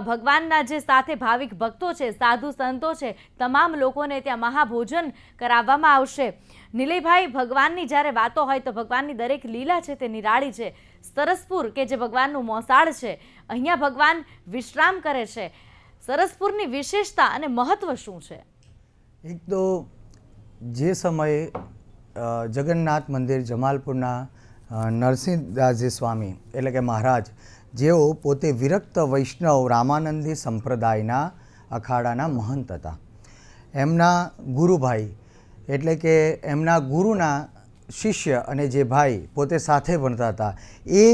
S7: ભગવાનના જે સાથે ભાવિક ભક્તો છે, સાધુ સંતો છે, તમામ લોકોને ત્યાં મહાભોજન કરાવવામાં આવશે. નિલયભાઈ, ભગવાનની જ્યારે વાતો હોય તો ભગવાનની દરેક લીલા છે તે નિરાળી છે. સરસપુર કે જે ભગવાનનું મોસાળ છે, અહીંયા ભગવાન વિશ્રામ કરે છે. સરસપુરની વિશેષતા અને મહત્વ શું છે?
S3: એક તો જે સમયે જગન્નાથ મંદિર જમાલપુરના નરસિંહદાસજી સ્વામી એટલે કે મહારાજ, જેઓ પોતે વિરક્ત વૈષ્ણવ રામાનંદી સંપ્રદાયના અખાડાના મહંત હતા, એમના ગુરુભાઈ એટલે કે એમના ગુરુના શિષ્ય અને જે ભાઈ પોતે સાથે ભણતા હતા એ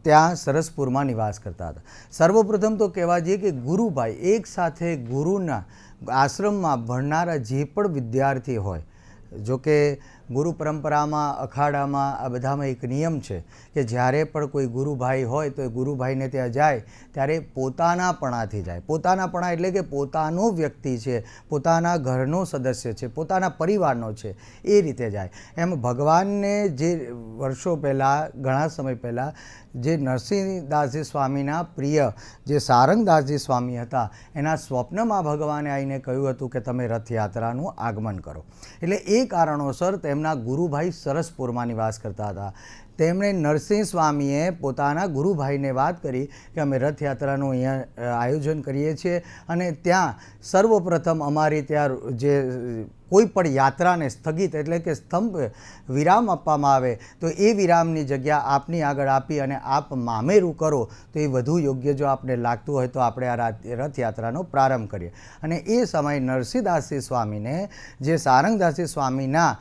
S3: ત્યાં સરસપુરમાં નિવાસ કરતા હતા. સર્વપ્રથમ તો કહેવા જઈએ કે ગુરુભાઈ એક સાથે ગુરુના આશ્રમમાં ભણનારા જે પણ વિદ્યાર્થી હોય, જો કે ગુરુ પરંપરામાં અખાડામાં આ બધામાં એક નિયમ છે કે જ્યારે પણ કોઈ ગુરુભાઈ હોય તો એ ગુરુભાઈને ત્યાં જાય ત્યારે પોતાનાપણાથી જાય. પોતાનાપણા એટલે કે પોતાનો વ્યક્તિ છે, પોતાના ઘરનો સદસ્ય છે, પોતાના પરિવારનો છે, એ રીતે જાય. એમ ભગવાનને જે વર્ષો પહેલાં, ઘણા સમય પહેલાં જે નરસિંહદાસજી સ્વામીના પ્રિય જે સારંગદાસજી સ્વામી હતા, એના સ્વપ્નમાં ભગવાને આવીને કહ્યું હતું કે તમે રથયાત્રાનું આગમન કરો. એટલે એ કારણોસર તેમના ગુરુભાઈ સરસપુરમાં નિવાસ કરતા હતા. તેમણે નરસિંહ સ્વામીએ પોતાના ગુરુભાઈને વાત કરી કે અમે રથયાત્રાનું અહીંયા આયોજન કરીએ છીએ અને ત્યાં સર્વપ્રથમ અમારી ત્યાં જે કોઈ પણ યાત્રાને સ્થગિત એટલે કે સ્તંભ વિરામ આપવામાં આવે તો એ વિરામની જગ્યા આપની આગળ આપી અને આપ મામેરું કરો તો એ વધુ યોગ્ય જો આપને લાગતું હોય તો આપણે આ રથયાત્રાનો પ્રારંભ કરીએ. અને એ સમયે નરસિંહદાસજી સ્વામીને જે સારંગદાસજી સ્વામીના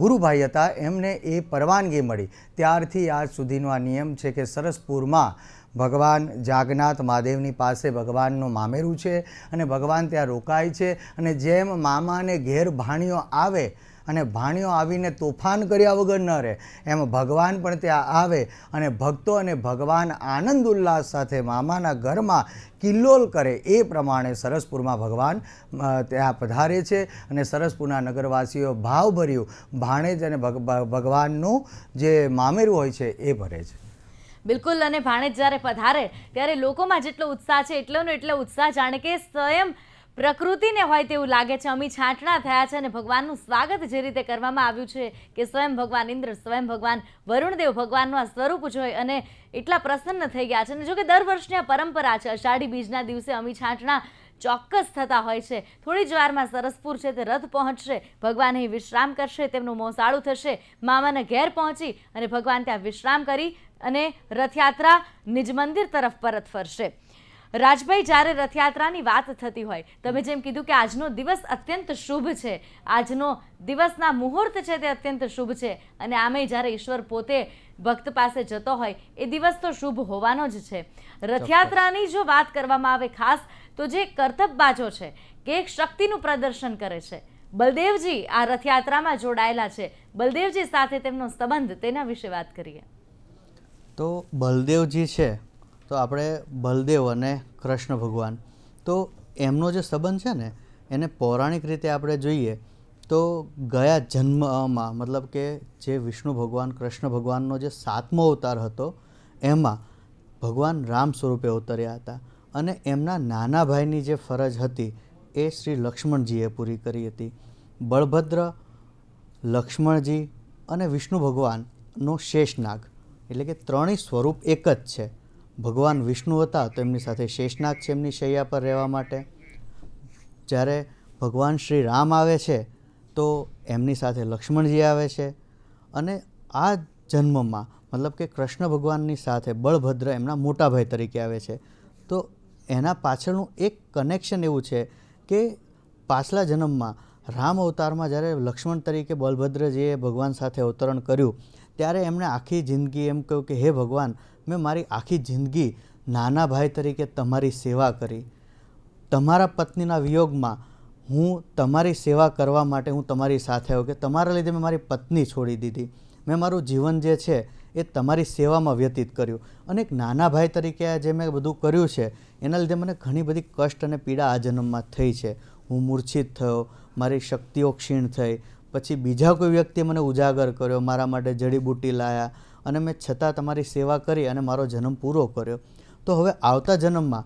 S3: ગુરુભાઈ હતા એમને એ પરવાનગી મળી. ત્યારથી આજ સુધીનો આ નિયમ છે કે સરસપુરમાં ભગવાન જાગનાથ મહાદેવની પાસે ભગવાનનું મામેરું છે અને ભગવાન ત્યાં રોકાય છે. અને જેમ મામાને ઘેર ભાણિયો આવે અને ભાણિયો આવીને તોફાન કર્યા વગર ન રહે, એમ ભગવાન પણ ત્યાં આવે અને ભક્તો અને ભગવાન આનંદ ઉલ્લાસ સાથે મામાના ઘરમાં કિલ્લોલ કરે એ પ્રમાણે સરસપુરમાં ભગવાન ત્યાં પધારે છે. અને સરસપુરના નગરવાસીઓ ભાવભર્યું ભાણેજ અને ભગવાનનું જે મામેરું હોય છે એ ભરે છે.
S7: બિલકુલ. અને ભાણેજ જ્યારે પધારે ત્યારે લોકોમાં જેટલો ઉત્સાહ છે એટલોનો એટલો ઉત્સાહ જાણે કે સ્વયં પ્રકૃતિને હોય તેવું લાગે છે. અમી છાંટણા થયા છે અને ભગવાનનું સ્વાગત જે રીતે કરવામાં આવ્યું છે કે સ્વયં ભગવાન ઇન્દ્ર, સ્વયં ભગવાન વરુણદેવ ભગવાનનું આ સ્વરૂપ જોઈ અને એટલા પ્રસન્ન થઈ ગયા છે. અને જો કે દર વર્ષની આ પરંપરા છે, અષાઢી બીજના દિવસે અમી છાંટણા ચોક્કસ થતા હોય છે. થોડી જ વારમાં સરસપુર છે તે રથ પહોંચશે, ભગવાન અહીં વિશ્રામ કરશે, તેમનું મોસાળું થશે, મામાના ઘેર પહોંચી અને ભગવાન ત્યાં વિશ્રામ કરી અને રથયાત્રા નિજ મંદિર તરફ પરત ફરશે. રાજભાઈ, જ્યારે રથયાત્રાની વાત થતી હોય, તમે જેમ કીધું કે આજનો દિવસ અત્યંત શુભ છે, આજનો દિવસના મુહૂર્ત છે તે અત્યંત શુભ છે અને આમેય જ્યારે ઈશ્વર પોતે ભક્ત પાસે જતો હોય એ દિવસ તો શુભ હોવાનો જ છે. રથયાત્રાની જો વાત કરવામાં આવે ખાસ તો જે કરતબબાજો છે કે એક શક્તિનું પ્રદર્શન કરે છે, બલદેવજી આ રથયાત્રામાં જોડાયેલા છે. બલદેવજી સાથે તેમનો સંબંધ, તેના વિશે વાત કરીએ
S1: તો બલદેવજી છે તો આપણે બલદેવ અને કૃષ્ણ ભગવાન, તો એમનો જે સંબંધ છે ને એને પૌરાણિક રીતે આપણે જોઈએ તો ગયા જન્મમાં, મતલબ કે જે વિષ્ણુ ભગવાન કૃષ્ણ ભગવાનનો જે 7મો અવતાર હતો એમાં ભગવાન રામ સ્વરૂપે અવતર્યા હતા અને એમના નાના ભાઈની જે ફરજ હતી એ શ્રી લક્ષ્મણજીએ પૂરી કરી હતી. બળભદ્ર, લક્ષ્મણજી અને વિષ્ણુ ભગવાનનો શેષનાગ એટલે કે ત્રણેય સ્વરૂપ એક જ છે. ભગવાન વિષ્ણુ હતા તો એમની સાથે શેષનાગ છે એમની શૈયા પર રહેવા માટે. જ્યારે ભગવાન શ્રી રામ આવે છે તો એમની સાથે લક્ષ્મણજી આવે છે અને આ જન્મમાં મતલબ કે કૃષ્ણ ભગવાનની સાથે બળભદ્ર એમના મોટા ભાઈ તરીકે આવે છે. તો એના પાછળનું એક કનેક્શન એવું છે કે પાછલા જન્મમાં રામ અવતારમાં જ્યારે લક્ષ્મણ તરીકે બલભદ્રજીએ ભગવાન સાથે અવતરણ કર્યું ત્યારે એમણે આખી જિંદગી એમ કહ્યું કે હે ભગવાન, મેં મારી આખી જિંદગી નાના ભાઈ તરીકે તમારી સેવા કરી. તમારા પત્નીના વિયોગમાં હું તમારી સેવા કરવા માટે હું તમારી સાથે આવ્યો કે તમારા લીધે મેં મારી પત્ની છોડી દીધી. મેં મારું જીવન જે છે એ તમારી સેવામાં વ્યતીત કર્યું અને એક નાના ભાઈ તરીકે જે મેં બધું કર્યું છે એના લીધે મને ઘણી બધી કષ્ટ અને પીડા આ જન્મમાં થઈ છે. હું મૂર્છિત થયો, મારી શક્તિઓ ક્ષીણ થઈ, પછી બીજા કોઈ વ્યક્તિએ મને ઉજાગર કર્યો, મારા માટે જડીબુટ્ટી લાયા અને મેં છતાં તમારી સેવા કરી અને મારો જન્મ પૂરો કર્યો. તો હવે આવતા જન્મમાં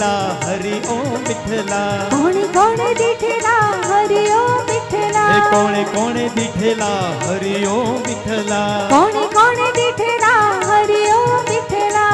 S12: दिठेला हरि ओम विठला
S13: कोणी कोणी दिठेला हरि ओम विठला
S12: हे कोणे कोणे दिठेला हरि ओम विठला
S13: कोणी कोणी दिठेला हरि ओम विठला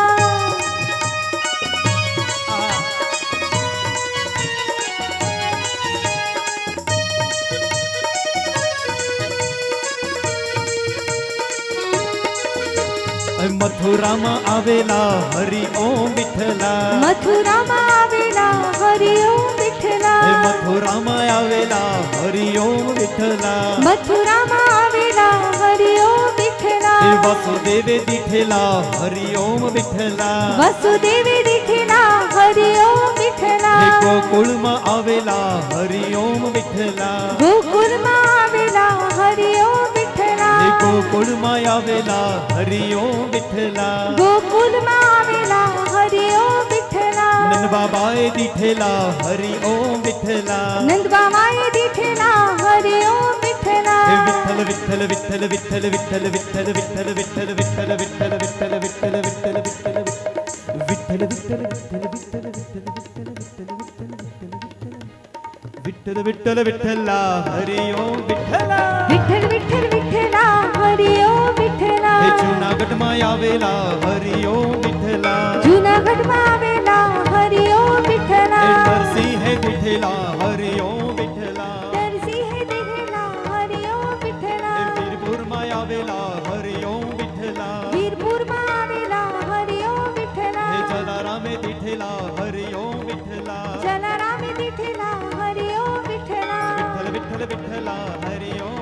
S12: मथुराમાં આવેલા હરિ ઓમ વિઠલા
S13: મથુરામાં આવેલા હરિ ઓમ વિઠલા
S12: હે મથુરામાં આવેલા હરિ ઓમ વિઠલા
S13: મથુરામાં આવેલા હરિ ઓમ વિઠલા
S12: હે વાસુદેવે દીઠેલા હરિ ઓમ વિઠલા
S13: વસુદેવે દીઠેલા હરિ ઓમ વિઠલા
S12: હે ગોકુળમાં આવેલા હરિ ઓમ વિઠલા
S13: ગોકુળમાં આવેલા હરિ ઓમ વિઠલા
S12: હે ગોકુળમાં આવેલા હરિ ઓમ વિઠલા
S13: ગોકુળમાં આવેલા હરિ ઓમ વિઠલા
S12: નંદ બાબાએ દીઠેલા હરિ ઓમ વિઠલા
S13: નંદ બાબાએ દીઠેલા હરિ ઓમ વિઠલા
S12: હે વિઠ્ઠલ વિઠ્ઠલ વિઠ્ઠલ વિઠ્ઠલ વિઠ્ઠલ વિઠ્ઠલ વિઠ્ઠલ વિઠ્ઠલ વિઠ્ઠલ વિઠ્ઠલ વિઠ્ઠલ વિઠ્ઠલ વિઠ્ઠલ વિઠ્ઠલ વિઠ્ઠલ વિઠ્ઠલ વિઠ્ઠલ વિઠ્ઠલ વિઠ્ઠલા હરિ ઓમ વિઠ્ઠલા
S13: વિઠ્ઠલ વિઠ્ઠલ વિઠ્ઠલા હરિ ઓમ વિઠ્ઠલા
S12: હે જૂનાગઢમાં આવેલા હરિ ઓમ વિઠ્ઠલા
S13: જૂનાગઢમાં આવેલા હરિ ઓમ વિઠ્ઠલા
S12: હે નરસિંહે દીઠેલા હરિ ઓમ વિઠ્ઠલા
S13: નરસિંહે દીઠેલા હરિ ઓમ વિઠ્ઠલા
S12: હે વીરપુરમાં આવેલા હરિ ઓમ વિઠ્ઠલા
S13: વીરપુરમાં આવેલા હરિ ઓમ વિઠ્ઠલા
S12: હે જલારામે દીઠેલા હરિ ઓમ વિઠ્ઠલા
S13: જલારામે દીઠેલા હરિ ઓમ વિઠ્ઠલા
S12: વિઠ્ઠલ વિઠ્ઠલ વિઠ્ઠલા હરિ ઓમ